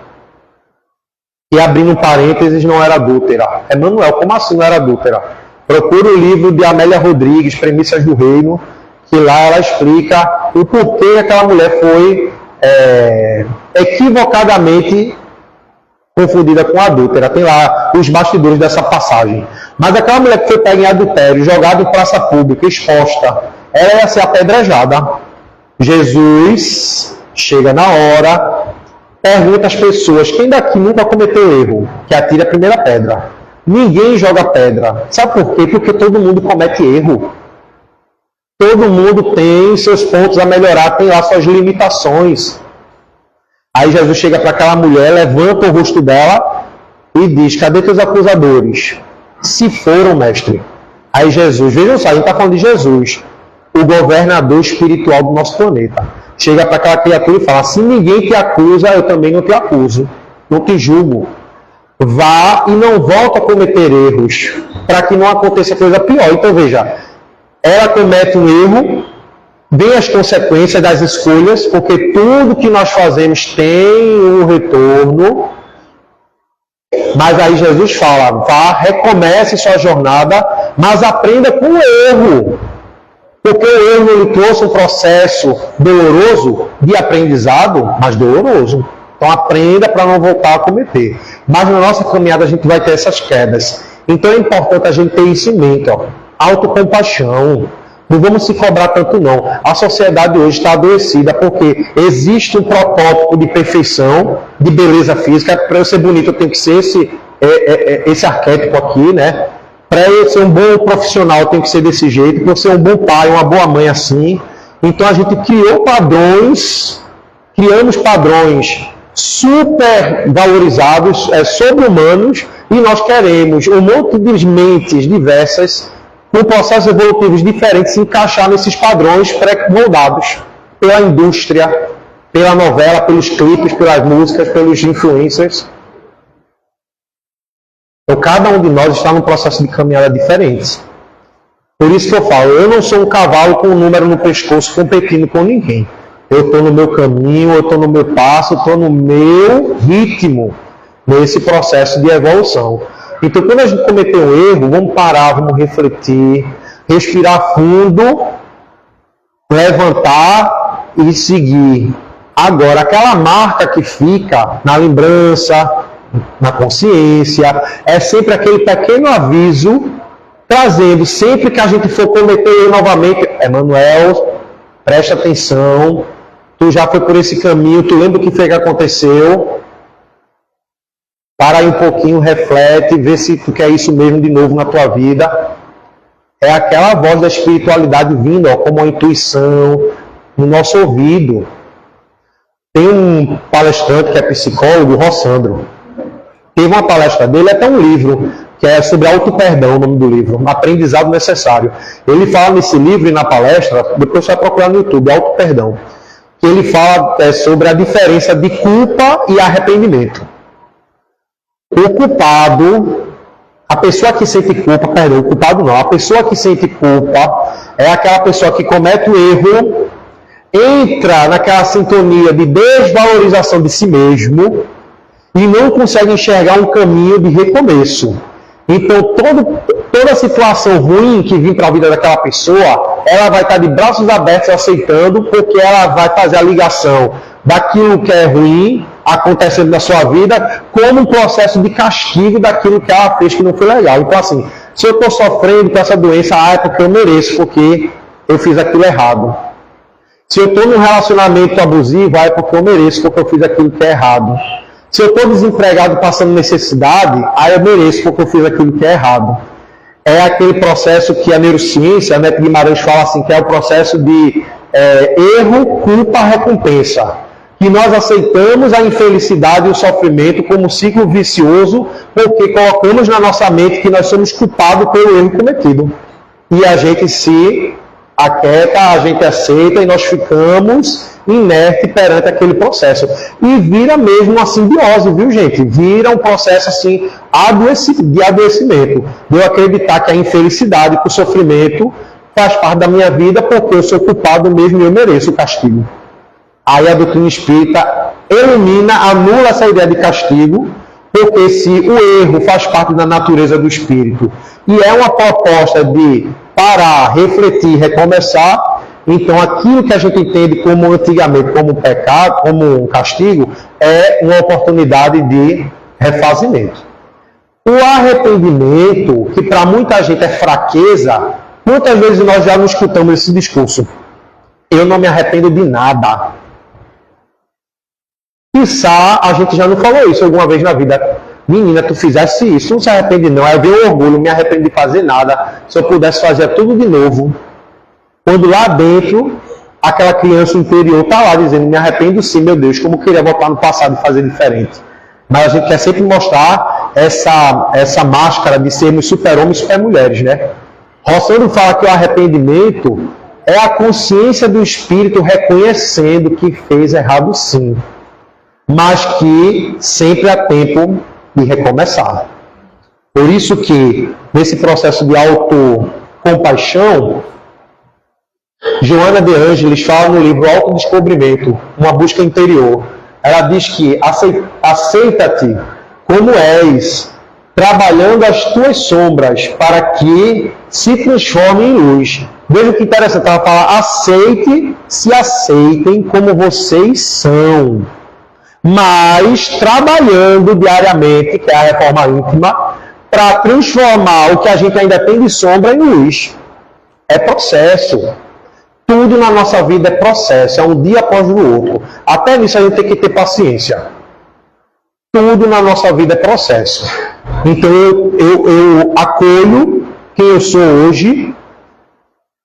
que abrindo parênteses não era adúltera. Emanuel, como assim não era adúltera? Procura o livro de Amélia Rodrigues, Premissas do Reino, que lá ela explica o porquê aquela mulher foi equivocadamente confundida com adúltera. Tem lá os bastidores dessa passagem. Mas aquela mulher que foi pega em adultério, jogada em praça pública, exposta, ela ia ser apedrejada. Jesus chega na hora, pergunta às pessoas: quem daqui nunca cometeu erro? Que atire a primeira pedra. Ninguém joga pedra. Sabe por quê? Porque todo mundo comete erro. Todo mundo tem seus pontos a melhorar, tem lá suas limitações. Aí Jesus chega para aquela mulher, levanta o rosto dela e diz: cadê teus acusadores? Se foram, mestre. Aí Jesus, vejam só, a gente está falando de Jesus, o governador espiritual do nosso planeta. Chega para aquela criatura e fala: se ninguém te acusa, eu também não te acuso, não te julgo. Vá e não volta a cometer erros, para que não aconteça coisa pior. Então veja, ela comete um erro, vem as consequências das escolhas, porque tudo que nós fazemos tem um retorno. Mas aí Jesus fala: vá, recomece sua jornada, mas aprenda com o erro. Porque o erro lhe trouxe um processo doloroso de aprendizado, mas doloroso. Então aprenda para não voltar a cometer. Mas na nossa caminhada a gente vai ter essas quedas. Então é importante a gente ter isso em mente. Autocompaixão. Não vamos se cobrar tanto não. A sociedade hoje está adoecida porque existe um protótipo de perfeição, de beleza física. Para eu ser bonito eu tenho que ser esse arquétipo aqui, né? Para eu ser um bom profissional, tem que ser desse jeito. Para eu ser um bom pai, uma boa mãe, assim. Então a gente criamos padrões super valorizados, sobre-humanos, e nós queremos um monte de mentes diversas, com processos evolutivos diferentes, se encaixar nesses padrões pré-moldados pela indústria, pela novela, pelos clipes, pelas músicas, pelos influencers. Então, cada um de nós está num processo de caminhada diferente. Por isso que eu falo, eu não sou um cavalo com um número no pescoço competindo com ninguém. Eu estou no meu caminho, eu estou no meu passo, eu estou no meu ritmo, nesse processo de evolução. Então, quando a gente cometer um erro, vamos parar, vamos refletir, respirar fundo, levantar e seguir. Agora, aquela marca que fica na lembrança, na consciência, é sempre aquele pequeno aviso, trazendo, sempre que a gente for cometer erro novamente, Emanuel, presta atenção, tu já foi por esse caminho, tu lembra o que foi que aconteceu? Para aí um pouquinho, reflete, vê se tu quer isso mesmo de novo na tua vida. É aquela voz da espiritualidade vindo, como uma intuição, no nosso ouvido. Tem um palestrante que é psicólogo, Rossandro. Teve uma palestra dele, até um livro, que é sobre auto-perdão, o nome do livro, Aprendizado Necessário. Ele fala nesse livro e na palestra, depois você vai procurar no YouTube, auto-perdão, que ele fala sobre a diferença de culpa e arrependimento. O culpado, a pessoa que sente culpa, perdão, o culpado não, a pessoa que sente culpa é aquela pessoa que comete o erro, entra naquela sintonia de desvalorização de si mesmo e não consegue enxergar um caminho de recomeço. Então, toda situação ruim que vir para a vida daquela pessoa, ela vai estar de braços abertos aceitando, porque ela vai fazer a ligação daquilo que é ruim acontecendo na sua vida como um processo de castigo daquilo que ela fez que não foi legal. Então, assim, se eu estou sofrendo com essa doença, é porque eu mereço, porque eu fiz aquilo errado. Se eu estou num relacionamento abusivo, é porque eu mereço, porque eu fiz aquilo que é errado. Se eu estou desempregado passando necessidade, aí eu mereço, porque eu fiz aquilo que é errado. É aquele processo que a neurociência, a Neto Guimarães fala assim, que é o processo de erro, culpa, recompensa. Que nós aceitamos a infelicidade e o sofrimento como um ciclo vicioso, porque colocamos na nossa mente que nós somos culpados pelo erro cometido. E a gente se aquieta, a gente aceita e nós ficamos inerte perante aquele processo. E vira mesmo uma simbiose, viu, gente? Vira um processo assim de adoecimento. De eu acreditar que a infelicidade, que o sofrimento faz parte da minha vida porque eu sou culpado mesmo e eu mereço o castigo. Aí a doutrina espírita elimina, anula essa ideia de castigo, porque se o erro faz parte da natureza do espírito e é uma proposta de parar, refletir, recomeçar, então aquilo que a gente entende como antigamente como pecado, como um castigo, é uma oportunidade de refazimento. O arrependimento, que para muita gente é fraqueza, muitas vezes nós já não escutamos esse discurso. Eu não me arrependo de nada. Quiçá, a gente já não falou isso alguma vez na vida. Menina, tu fizesse isso, não se arrepende não. Aí eu vejo orgulho, não me arrependo de fazer nada. Se eu pudesse fazer tudo de novo. Quando lá dentro, aquela criança interior está lá dizendo, me arrependo sim, meu Deus, como eu queria voltar no passado e fazer diferente. Mas a gente quer sempre mostrar essa máscara de sermos super-homens e super-mulheres, né? Rossandro fala que o arrependimento é a consciência do espírito reconhecendo que fez errado sim, mas que sempre há tempo de recomeçar. Por isso que, nesse processo de autocompaixão, Joana de Ângeles fala no livro Autodescobrimento, uma busca interior. Ela diz que aceita-te como és, trabalhando as tuas sombras para que se transforme em luz. Veja que interessante, ela fala, se aceitem como vocês são, mas trabalhando diariamente, que é a reforma íntima, para transformar o que a gente ainda tem de sombra em luz. É processo. Tudo na nossa vida é processo, é um dia após o outro. Até nisso a gente tem que ter paciência. Tudo na nossa vida é processo. Então eu acolho quem eu sou hoje,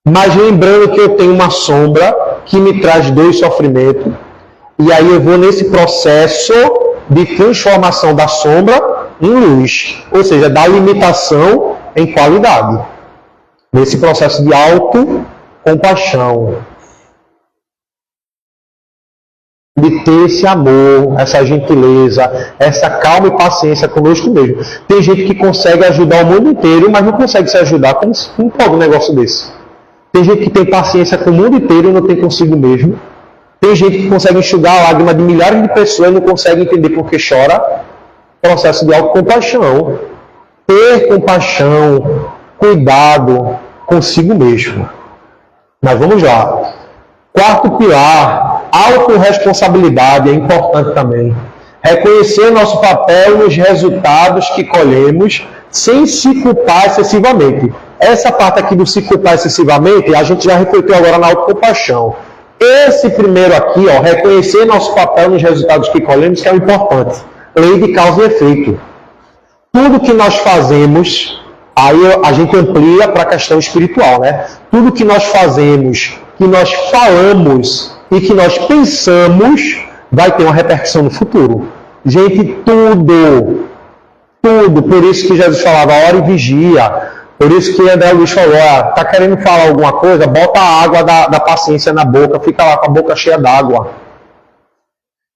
mas lembrando que eu tenho uma sombra que me traz dor e sofrimento, e aí eu vou nesse processo de transformação da sombra em luz, ou seja, da limitação em qualidade. Nesse processo de autocompaixão, de ter esse amor, essa gentileza, essa calma e paciência conosco mesmo. Tem gente que consegue ajudar o mundo inteiro, mas não consegue se ajudar. Como pode um negócio desse? Tem gente que tem paciência com o mundo inteiro e não tem consigo mesmo. Tem gente que consegue enxugar a lágrima de milhares de pessoas e não consegue entender por que chora. Processo de autocompaixão. Ter compaixão, cuidado consigo mesmo. Mas vamos lá. Quarto pilar, autorresponsabilidade é importante também. Reconhecer nosso papel nos resultados que colhemos sem se culpar excessivamente. Essa parte aqui do se culpar excessivamente, a gente já refletiu agora na autocompaixão. Esse primeiro aqui, ó, reconhecer nosso papel nos resultados que colhemos, que é o importante. Lei de causa e efeito. Tudo que nós fazemos, aí a gente amplia para a questão espiritual, né? Tudo que nós fazemos, que nós falamos e que nós pensamos, vai ter uma repercussão no futuro. Gente, tudo. Por isso que Jesus falava, ora e vigia. Por isso que André Luiz falou, tá querendo falar alguma coisa, bota a água da paciência na boca, fica lá com a boca cheia d'água.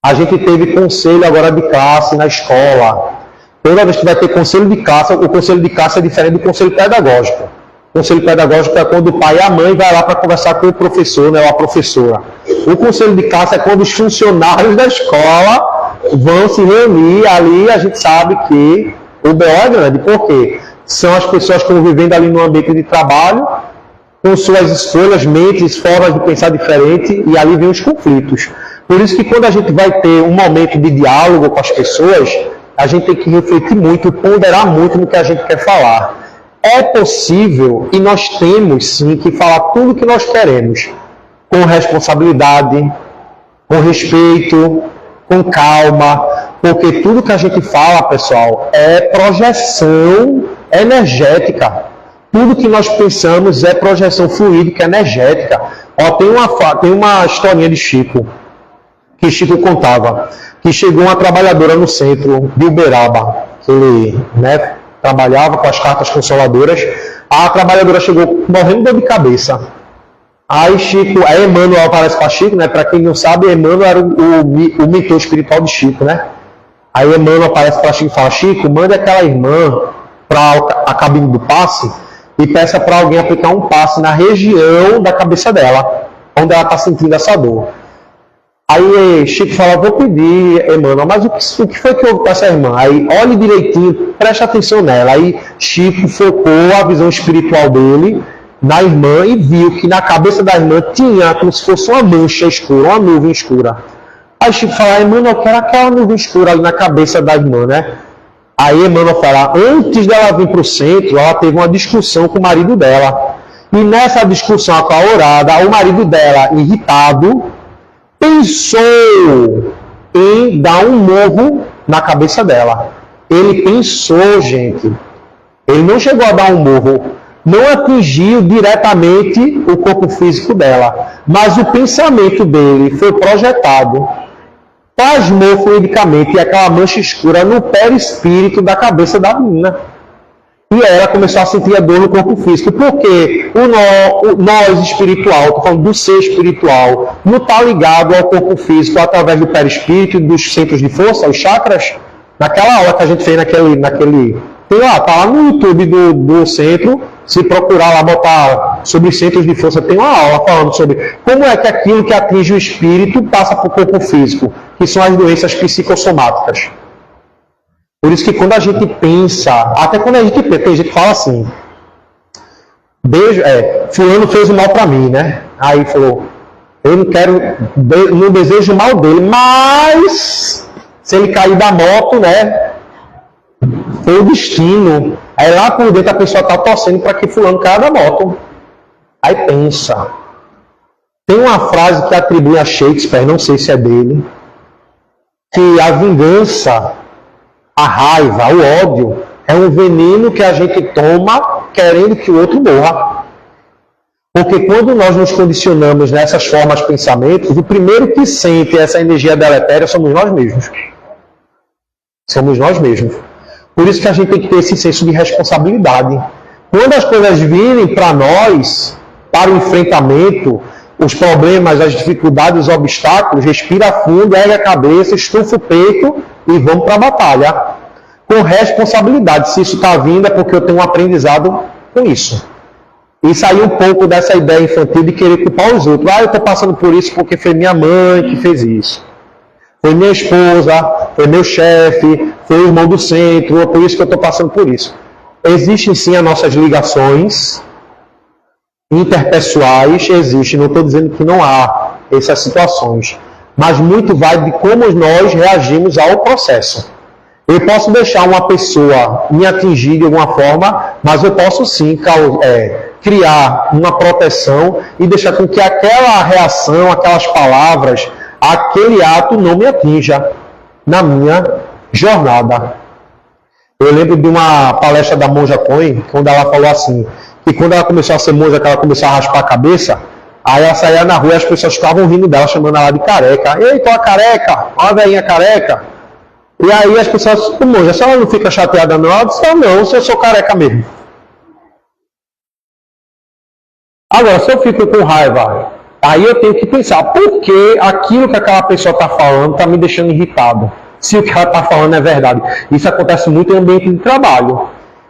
A gente teve conselho agora de classe na escola. Toda vez que vai ter conselho de classe, o conselho de classe é diferente do conselho pedagógico. O conselho pedagógico é quando o pai e a mãe vai lá para conversar com o professor, né, ou a professora. O conselho de classe é quando os funcionários da escola vão se reunir ali, a gente sabe que o BO é grande. Por quê? São as pessoas que estão vivendo ali no ambiente de trabalho, com suas escolhas, mentes, formas de pensar diferente, e ali vem os conflitos. Por isso que quando a gente vai ter um momento de diálogo com as pessoas, a gente tem que refletir muito, ponderar muito no que a gente quer falar. É possível, e nós temos sim que falar tudo o que nós queremos, com responsabilidade, com respeito, com calma, porque tudo que a gente fala, pessoal, é projeção energética. Tudo que nós pensamos é projeção fluídica energética. Ó, tem uma historinha de Chico, que Chico contava, que chegou uma trabalhadora no centro de Uberaba, que ele, né, trabalhava com as cartas consoladoras. A trabalhadora chegou morrendo de dor de cabeça. Aí Emmanuel aparece para Chico, né? Para quem não sabe, Emmanuel era o mentor espiritual de Chico, né? Aí Emmanuel aparece para Chico e fala, Chico, manda aquela irmã para a cabine do passe e peça para alguém aplicar um passe na região da cabeça dela, onde ela está sentindo essa dor. Aí Chico fala, vou pedir, Emmanuel, mas o que foi que houve com essa irmã? Aí olhe direitinho, preste atenção nela. Aí Chico focou a visão espiritual dele na irmã e viu que na cabeça da irmã tinha como se fosse uma mancha escura, uma nuvem escura. Aí Chico fala, Emmanuel, eu quero aquela nuvem escura ali na cabeça da irmã, né? Aí Emmanuel fala, antes dela vir para o centro, ela teve uma discussão com o marido dela. E nessa discussão acalorada, o marido dela, irritado, pensou em dar um murro na cabeça dela. Ele pensou, gente. Ele não chegou a dar um murro. Não atingiu diretamente o corpo físico dela. Mas o pensamento dele foi projetado. Plasmou fluidicamente aquela mancha escura no perispírito da cabeça da menina. E ela começou a sentir a dor no corpo físico. Porque o nós espiritual, estou falando do ser espiritual, não está ligado ao corpo físico através do perispírito e dos centros de força, os chakras. Naquela aula que a gente fez naquele tem lá, tá lá no YouTube do centro, se procurar lá, botar sobre centros de força, tem uma aula falando sobre como é que aquilo que atinge o espírito passa para o corpo físico, que são as doenças psicossomáticas. Por isso que quando a gente pensa, até quando a gente pensa, tem gente que fala assim, fulano fez o mal para mim, né? Aí falou, eu não desejo o mal dele, mas se ele cair da moto, né? Foi o destino. Aí lá por dentro a pessoa está torcendo para que fulano caia da moto. Aí pensa. Tem uma frase que atribui a Shakespeare, não sei se é dele, que a vingança, a raiva, o ódio É um veneno que a gente toma querendo que o outro morra. Porque quando nós nos condicionamos nessas formas de pensamento, o primeiro que sente essa energia deletéria somos nós mesmos. Somos nós mesmos. Por isso que a gente tem que ter esse senso de responsabilidade. Quando as coisas virem para nós, para o enfrentamento, os problemas, as dificuldades, os obstáculos, respira fundo, ergue a cabeça, estufa o peito e vamos para a batalha. Com responsabilidade. Se isso está vindo é porque eu tenho um aprendizado com isso. E sair um pouco dessa ideia infantil de querer culpar os outros. Eu estou passando por isso porque foi minha mãe que fez isso. Foi minha esposa, foi meu chefe, foi o irmão do centro, por isso que eu estou passando por isso. Existem sim as nossas ligações interpessoais, existem, não estou dizendo que não há essas situações, mas muito vai de como nós reagimos ao processo. Eu posso deixar uma pessoa me atingir de alguma forma, mas eu posso sim criar uma proteção e deixar com que aquela reação, aquelas palavras, aquele ato não me atinja na minha jornada. Eu lembro de uma palestra da Monja Coen, quando ela falou assim, que quando ela começou a ser monja, que ela começou a raspar a cabeça, aí ela saía na rua e as pessoas ficavam rindo dela, chamando ela de careca. Ei, tua careca, ó a velhinha careca. E aí as pessoas, monja, a senhora não fica chateada não? Ela disse, não, eu sou careca mesmo. Agora, se eu fico com raiva, aí eu tenho que pensar, por que aquilo que aquela pessoa está falando está me deixando irritado? Se o que ela está falando é verdade. Isso acontece muito em ambiente de trabalho.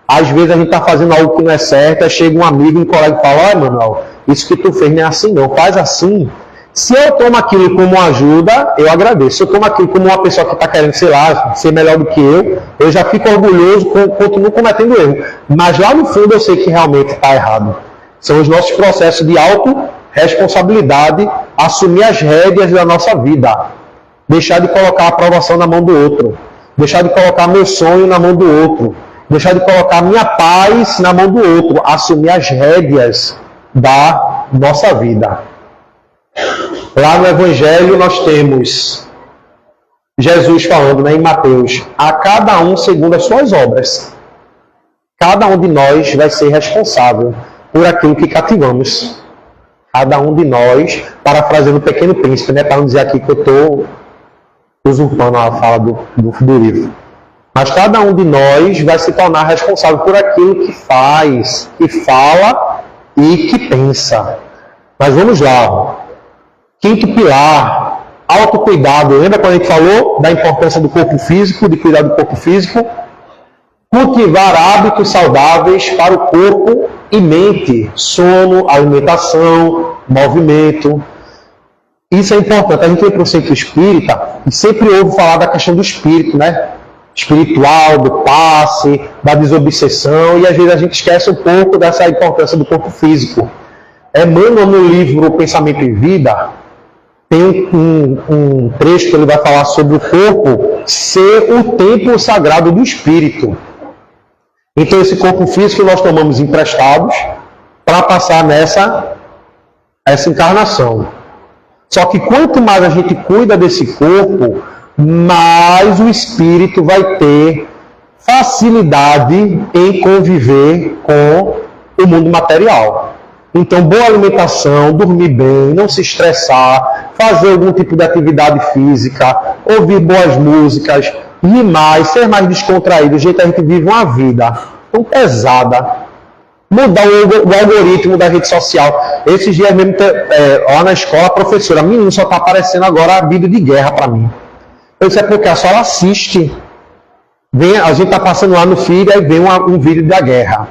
Às vezes a gente está fazendo algo que não é certo, aí chega um amigo, um colega e fala, olha, Manuel, isso que tu fez não é assim não, faz assim. Se eu tomo aquilo como ajuda, eu agradeço. Se eu tomo aquilo como uma pessoa que está querendo, sei lá, ser melhor do que eu já fico orgulhoso, continuo cometendo erro. Mas lá no fundo eu sei que realmente está errado. São os nossos processos de autorresponsabilidade, assumir as rédeas da nossa vida. Deixar de colocar a aprovação na mão do outro. Deixar de colocar meu sonho na mão do outro. Deixar de colocar minha paz na mão do outro. Assumir as rédeas da nossa vida. Lá no Evangelho nós temos Jesus falando, em Mateus, a cada um segundo as suas obras. Cada um de nós vai ser responsável por aquilo que cativamos. Cada um de nós, parafraseando o Pequeno Príncipe, para não dizer aqui que eu estou usurpando a fala do livro. Mas cada um de nós vai se tornar responsável por aquilo que faz, que fala e que pensa. Mas vamos lá. Quinto pilar, autocuidado. Lembra quando a gente falou da importância do corpo físico, de cuidar do corpo físico? Cultivar hábitos saudáveis para o corpo e mente. Sono, alimentação, movimento. Isso é importante. A gente vem para o centro espírita e sempre ouve falar da questão do espírito, né? Espiritual, do passe, da desobsessão, e às vezes a gente esquece um pouco dessa importância do corpo físico. Emmanuel, no livro Pensamento e Vida, tem um trecho que ele vai falar sobre o corpo ser o templo sagrado do espírito. Então esse corpo físico nós tomamos emprestados para passar essa encarnação. Só que quanto mais a gente cuida desse corpo, mais o espírito vai ter facilidade em conviver com o mundo material. Então, boa alimentação, dormir bem, não se estressar, fazer algum tipo de atividade física, ouvir boas músicas, rir mais, ser mais descontraído, do jeito que a gente vive uma vida tão pesada. Mudar o algoritmo da rede social. Esses dias mesmo, lá na escola, a professora, menino, só está aparecendo agora vídeo de guerra para mim. Eu disse, é porque a senhora assiste. A gente está passando lá no feed, aí vem um vídeo da guerra.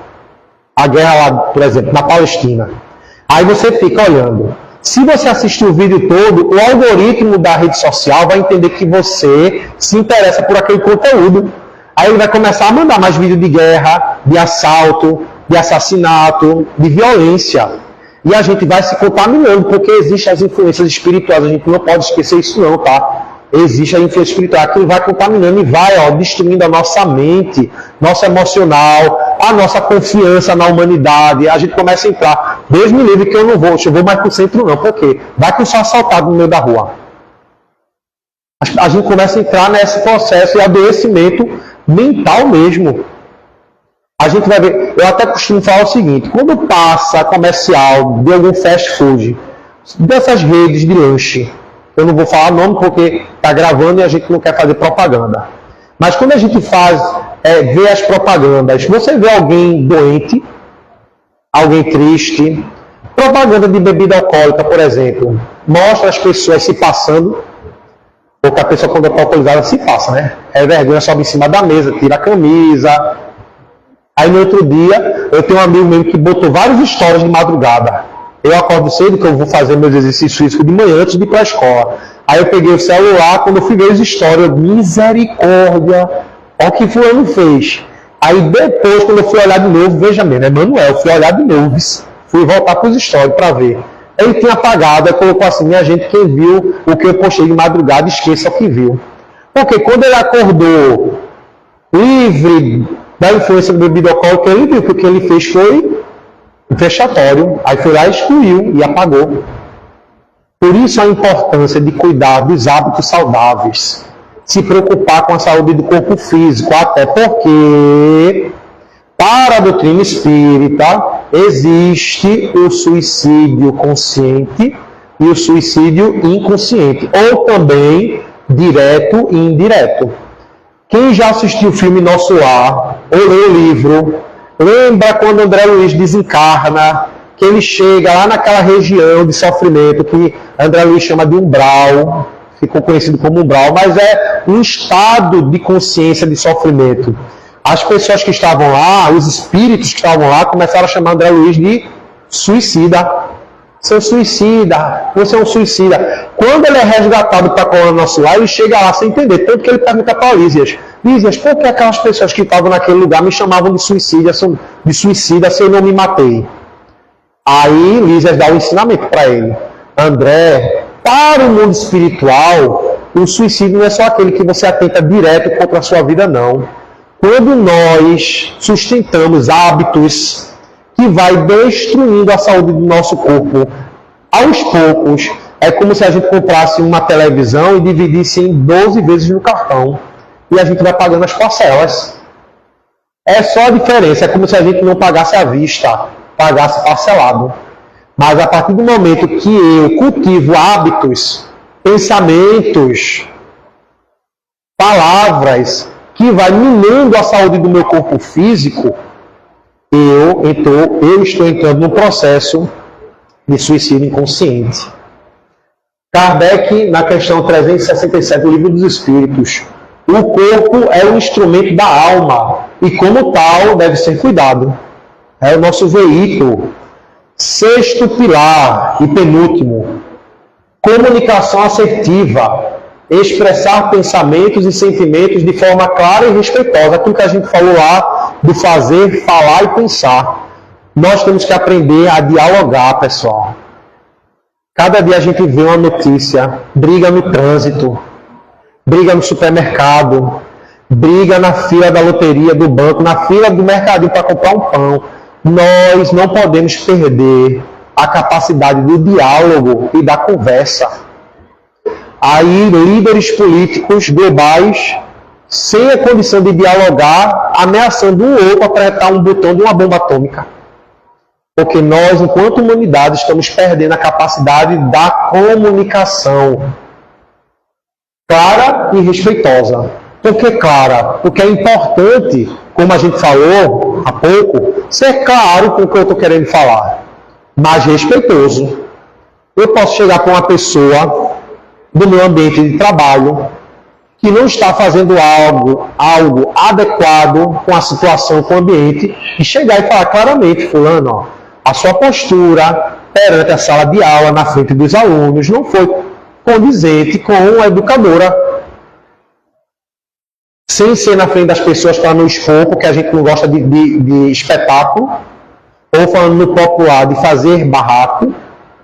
A guerra lá, por exemplo, na Palestina. Aí você fica olhando. Se você assistir o vídeo todo, o algoritmo da rede social vai entender que você se interessa por aquele conteúdo. Aí ele vai começar a mandar mais vídeo de guerra, de assalto, de assassinato, de violência. E a gente vai se contaminando, porque existem as influências espirituais. A gente não pode esquecer isso não, tá? Existe a influência espiritual, aquilo vai contaminando e vai destruindo a nossa mente, nosso emocional, a nossa confiança na humanidade. A gente começa a entrar. Deus me livre que eu não vou mais para o centro não, por quê? Vai que eu sou assaltado no meio da rua. A gente começa a entrar nesse processo de adoecimento mental mesmo. A gente vai ver, eu até costumo falar o seguinte, quando passa comercial de algum fast food, dessas redes de lanche, eu não vou falar nome porque está gravando e a gente não quer fazer propaganda. Mas quando a gente vê as propagandas, você vê alguém doente, alguém triste, propaganda de bebida alcoólica, por exemplo, mostra as pessoas se passando, porque a pessoa quando é alcoolizada se passa, né? É vergonha, sobe em cima da mesa, tira a camisa. Aí no outro dia, eu tenho um amigo meu que botou várias histórias de madrugada. Eu acordo cedo, que eu vou fazer meus exercícios físicos de manhã antes de ir para a escola. Aí eu peguei o celular, quando eu fui ver as histórias, misericórdia, olha o que fulano fez. Aí depois, quando eu fui olhar de novo, veja bem, né, Manuel, fui olhar de novo, fui voltar para os stories para ver. Ele tinha apagado, aí colocou assim, minha gente, quem viu o que eu postei de madrugada, esqueça o que viu. Porque quando ele acordou livre da influência do bebida alcoólica, ele viu que o que ele fez foi vexatório, aí foi lá, excluiu e apagou. Por isso a importância de cuidar dos hábitos saudáveis, se preocupar com a saúde do corpo físico, até porque, para a doutrina espírita, existe o suicídio consciente e o suicídio inconsciente, ou também direto e indireto. Quem já assistiu o filme Nosso Lar, ou leu o livro, lembra quando André Luiz desencarna, que ele chega lá naquela região de sofrimento que André Luiz chama de umbral, ficou conhecido como umbral, mas é um estado de consciência de sofrimento. As pessoas que estavam lá, os espíritos que estavam lá, começaram a chamar André Luiz de suicida. Seu suicida, você é um suicida. Quando ele é resgatado para a colônia Nosso Lar, ele chega lá sem entender, tanto que ele pergunta para Lísias, por que aquelas pessoas que estavam naquele lugar me chamavam de suicida se eu não me matei? Aí Lísias dá o ensinamento para ele. André, para o mundo espiritual, o suicídio não é só aquele que você atenta direto contra a sua vida, não. Quando nós sustentamos hábitos que vai destruindo a saúde do nosso corpo, aos poucos, é como se a gente comprasse uma televisão e dividisse em 12 vezes no cartão. E a gente vai pagando as parcelas. É só a diferença, é como se a gente não pagasse à vista, pagasse parcelado. Mas a partir do momento que eu cultivo hábitos, pensamentos, palavras, que vai minando a saúde do meu corpo físico, eu estou entrando num processo de suicídio inconsciente. Kardec, na questão 367 do Livro dos Espíritos, o corpo é um instrumento da alma e, como tal, deve ser cuidado. É o nosso veículo. Sexto pilar e penúltimo, comunicação assertiva. Expressar pensamentos e sentimentos de forma clara e respeitosa. Aquilo que a gente falou lá, do fazer, falar e pensar. Nós temos que aprender a dialogar, pessoal. Cada dia a gente vê uma notícia, briga no trânsito, briga no supermercado, briga na fila da loteria, do banco, na fila do mercadinho para comprar um pão. Nós não podemos perder a capacidade do diálogo e da conversa. Aí, líderes políticos globais, sem a condição de dialogar, ameaçando um outro a apertar um botão de uma bomba atômica. Porque nós, enquanto humanidade, estamos perdendo a capacidade da comunicação clara e respeitosa. Por que clara? Porque é importante, como a gente falou há pouco, ser claro com o que eu estou querendo falar, mas respeitoso. Eu posso chegar para uma pessoa do meu ambiente de trabalho que não está fazendo algo adequado com a situação, com o ambiente, e chegar e falar claramente, fulano, ó, a sua postura perante a sala de aula, na frente dos alunos, não foi condizente com a educadora. Sem ser na frente das pessoas para não expor, porque a gente não gosta de espetáculo, ou falando no popular, de fazer barraco,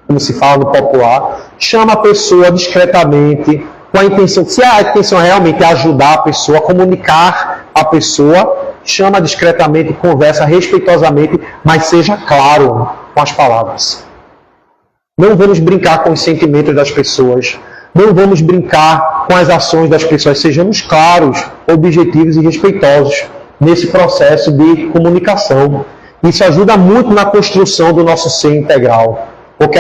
como se fala no popular, chama a pessoa discretamente, com a intenção, se a intenção realmente é ajudar a pessoa, comunicar a pessoa, chama discretamente, conversa respeitosamente, mas seja claro com as palavras. Não vamos brincar com os sentimentos das pessoas, não vamos brincar com as ações das pessoas, sejamos claros, objetivos e respeitosos. nesse processo de comunicação. Isso ajuda muito na construção do nosso ser integral, porque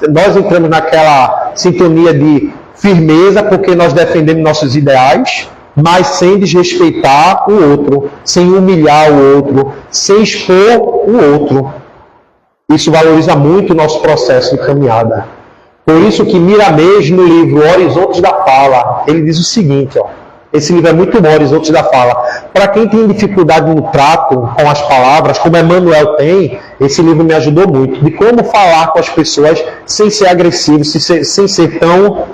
nós entramos naquela sintonia de firmeza, porque nós defendemos nossos ideais, mas sem desrespeitar o outro, sem humilhar o outro, sem expor o outro. Isso valoriza muito o nosso processo de caminhada. Por isso que Miramês, no livro Horizontes da Fala, ele diz o seguinte, esse livro é muito bom, Horizontes da Fala. Para quem tem dificuldade no trato com as palavras, como Emmanuel tem, esse livro me ajudou muito, de como falar com as pessoas sem ser agressivo, sem ser tão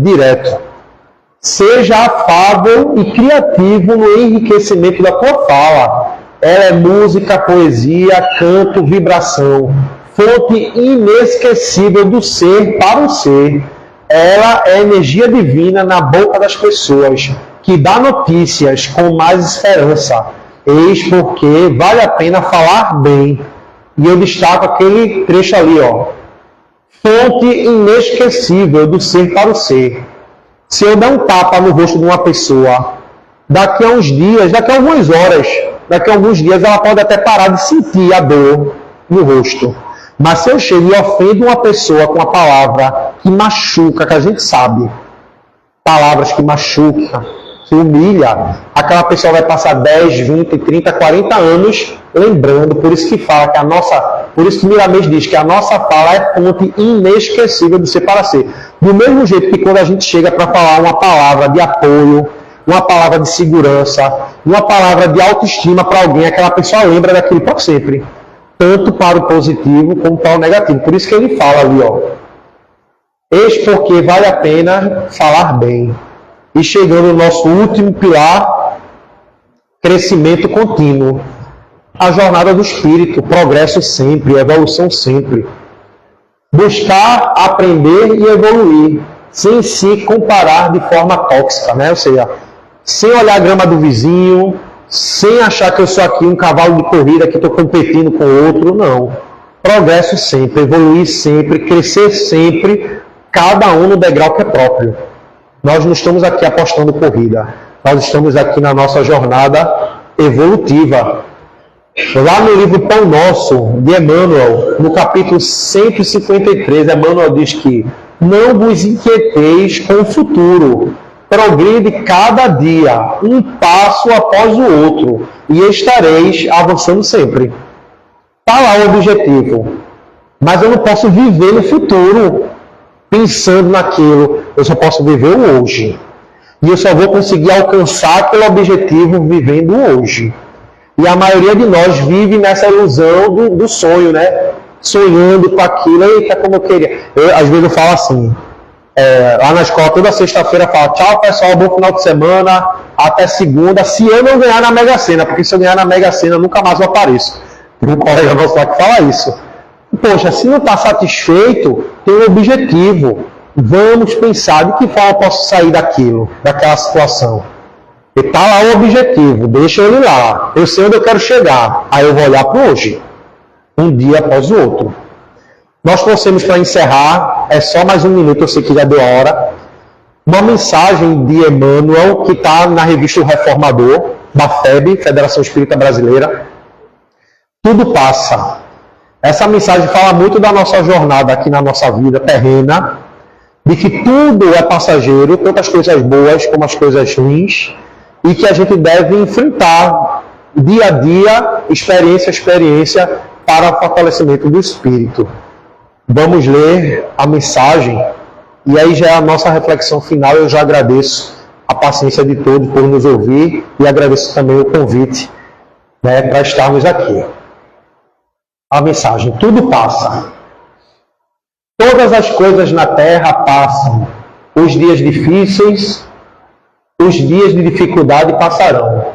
direto. Seja afável e criativo no enriquecimento da tua fala. Ela é música, poesia, canto, vibração, fonte inesquecível do ser para o ser. Ela é energia divina na boca das pessoas, que dá notícias com mais esperança. Eis porque vale a pena falar bem. E eu destaco aquele trecho ali, fonte inesquecível do ser para o ser. Se eu der um tapa no rosto de uma pessoa, daqui a uns dias, daqui a algumas horas, daqui a alguns dias ela pode até parar de sentir a dor no rosto. Mas se eu chego e ofendo uma pessoa com a palavra que machuca, que a gente sabe, palavras que machucam, que humilha, aquela pessoa vai passar 10, 20, 30, 40 anos lembrando. Por isso que fala que por isso que Miramês diz que a nossa fala é fonte inesquecível do ser para ser. Do mesmo jeito que quando a gente chega para falar uma palavra de apoio, uma palavra de segurança, uma palavra de autoestima para alguém, aquela pessoa lembra daquilo para sempre. Tanto para o positivo como para o negativo. Por isso que ele fala ali, eis porque vale a pena falar bem. E chegando no nosso último pilar, crescimento contínuo. A jornada do espírito, progresso sempre, evolução sempre. Buscar, aprender e evoluir, sem se comparar de forma tóxica, né? Ou seja, sem olhar a grama do vizinho, sem achar que eu sou aqui um cavalo de corrida que estou competindo com o outro, não. Progresso sempre, evoluir sempre, crescer sempre, cada um no degrau que é próprio. Nós não estamos aqui apostando corrida, nós estamos aqui na nossa jornada evolutiva. Lá no livro Pão Nosso, de Emmanuel, no capítulo 153, Emmanuel diz que não vos inquieteis com o futuro, progride cada dia, um passo após o outro, e estareis avançando sempre. Está lá o objetivo. Mas eu não posso viver no futuro pensando naquilo. Eu só posso viver o hoje. E eu só vou conseguir alcançar aquele objetivo vivendo o hoje. E a maioria de nós vive nessa ilusão do sonho, né? Sonhando com aquilo. Eita, como eu queria. Às vezes eu falo assim, lá na escola, toda sexta-feira, eu falo, tchau pessoal, bom final de semana, até segunda, se eu não ganhar na Mega Sena, porque se eu ganhar na Mega Sena, eu nunca mais eu apareço. Tem um colega nosso lá que fala isso. Poxa, se não está satisfeito, tem um objetivo. Vamos pensar de que forma eu posso sair daquela situação. E está lá o objetivo, deixa ele lá. Eu sei onde eu quero chegar. Aí eu vou olhar para hoje, um dia após o outro. Nós trouxemos para encerrar, é só mais um minuto, eu sei que já deu a hora, uma mensagem de Emmanuel, que está na revista O Reformador, da FEB, Federação Espírita Brasileira. Tudo passa. Essa mensagem fala muito da nossa jornada aqui na nossa vida terrena, de que tudo é passageiro, tanto as coisas boas como as coisas ruins, e que a gente deve enfrentar dia a dia, experiência a experiência, para o fortalecimento do espírito. Vamos ler a mensagem, e aí já é a nossa reflexão final. Eu já agradeço a paciência de todos por nos ouvir, e agradeço também o convite, para estarmos aqui. A mensagem: tudo passa. Todas as coisas na terra passam. Os dias difíceis, os dias de dificuldade passarão.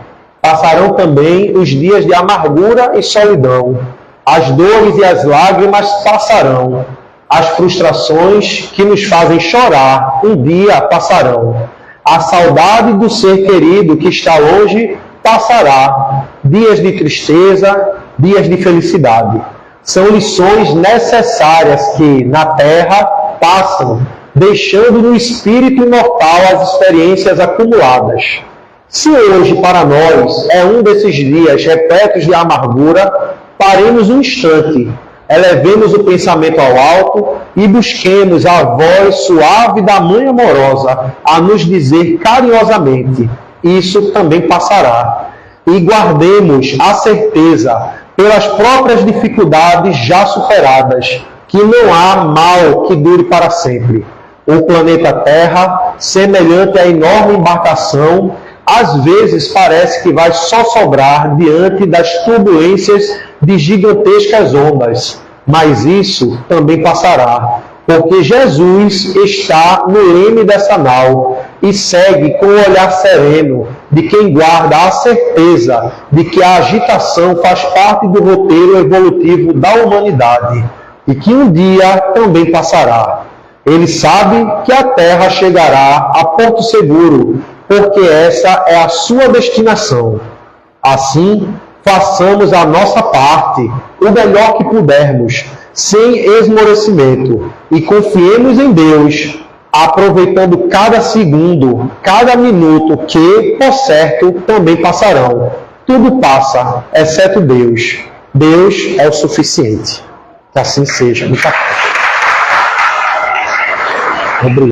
Passarão também os dias de amargura e solidão. As dores e as lágrimas passarão. As frustrações que nos fazem chorar um dia passarão. A saudade do ser querido que está longe passará. Dias de tristeza, dias de felicidade. São lições necessárias que, na terra, passam, deixando no espírito imortal as experiências acumuladas. Se hoje para nós é um desses dias repletos de amargura, paremos um instante, elevemos o pensamento ao alto e busquemos a voz suave da Mãe amorosa a nos dizer carinhosamente: isso também passará. E guardemos a certeza, pelas próprias dificuldades já superadas, que não há mal que dure para sempre. O planeta Terra, semelhante à enorme embarcação, às vezes parece que vai só sobrar diante das turbulências de gigantescas ondas, mas isso também passará, porque Jesus está no leme dessa nau e segue com o olhar sereno de quem guarda a certeza de que a agitação faz parte do roteiro evolutivo da humanidade e que um dia também passará. Ele sabe que a Terra chegará a Porto Seguro, porque essa é a sua destinação. Assim, façamos a nossa parte, o melhor que pudermos, sem esmorecimento, e confiemos em Deus, aproveitando cada segundo, cada minuto que, por certo, também passarão. Tudo passa, exceto Deus. Deus é o suficiente. Que assim seja. Muita paz. Obrigado.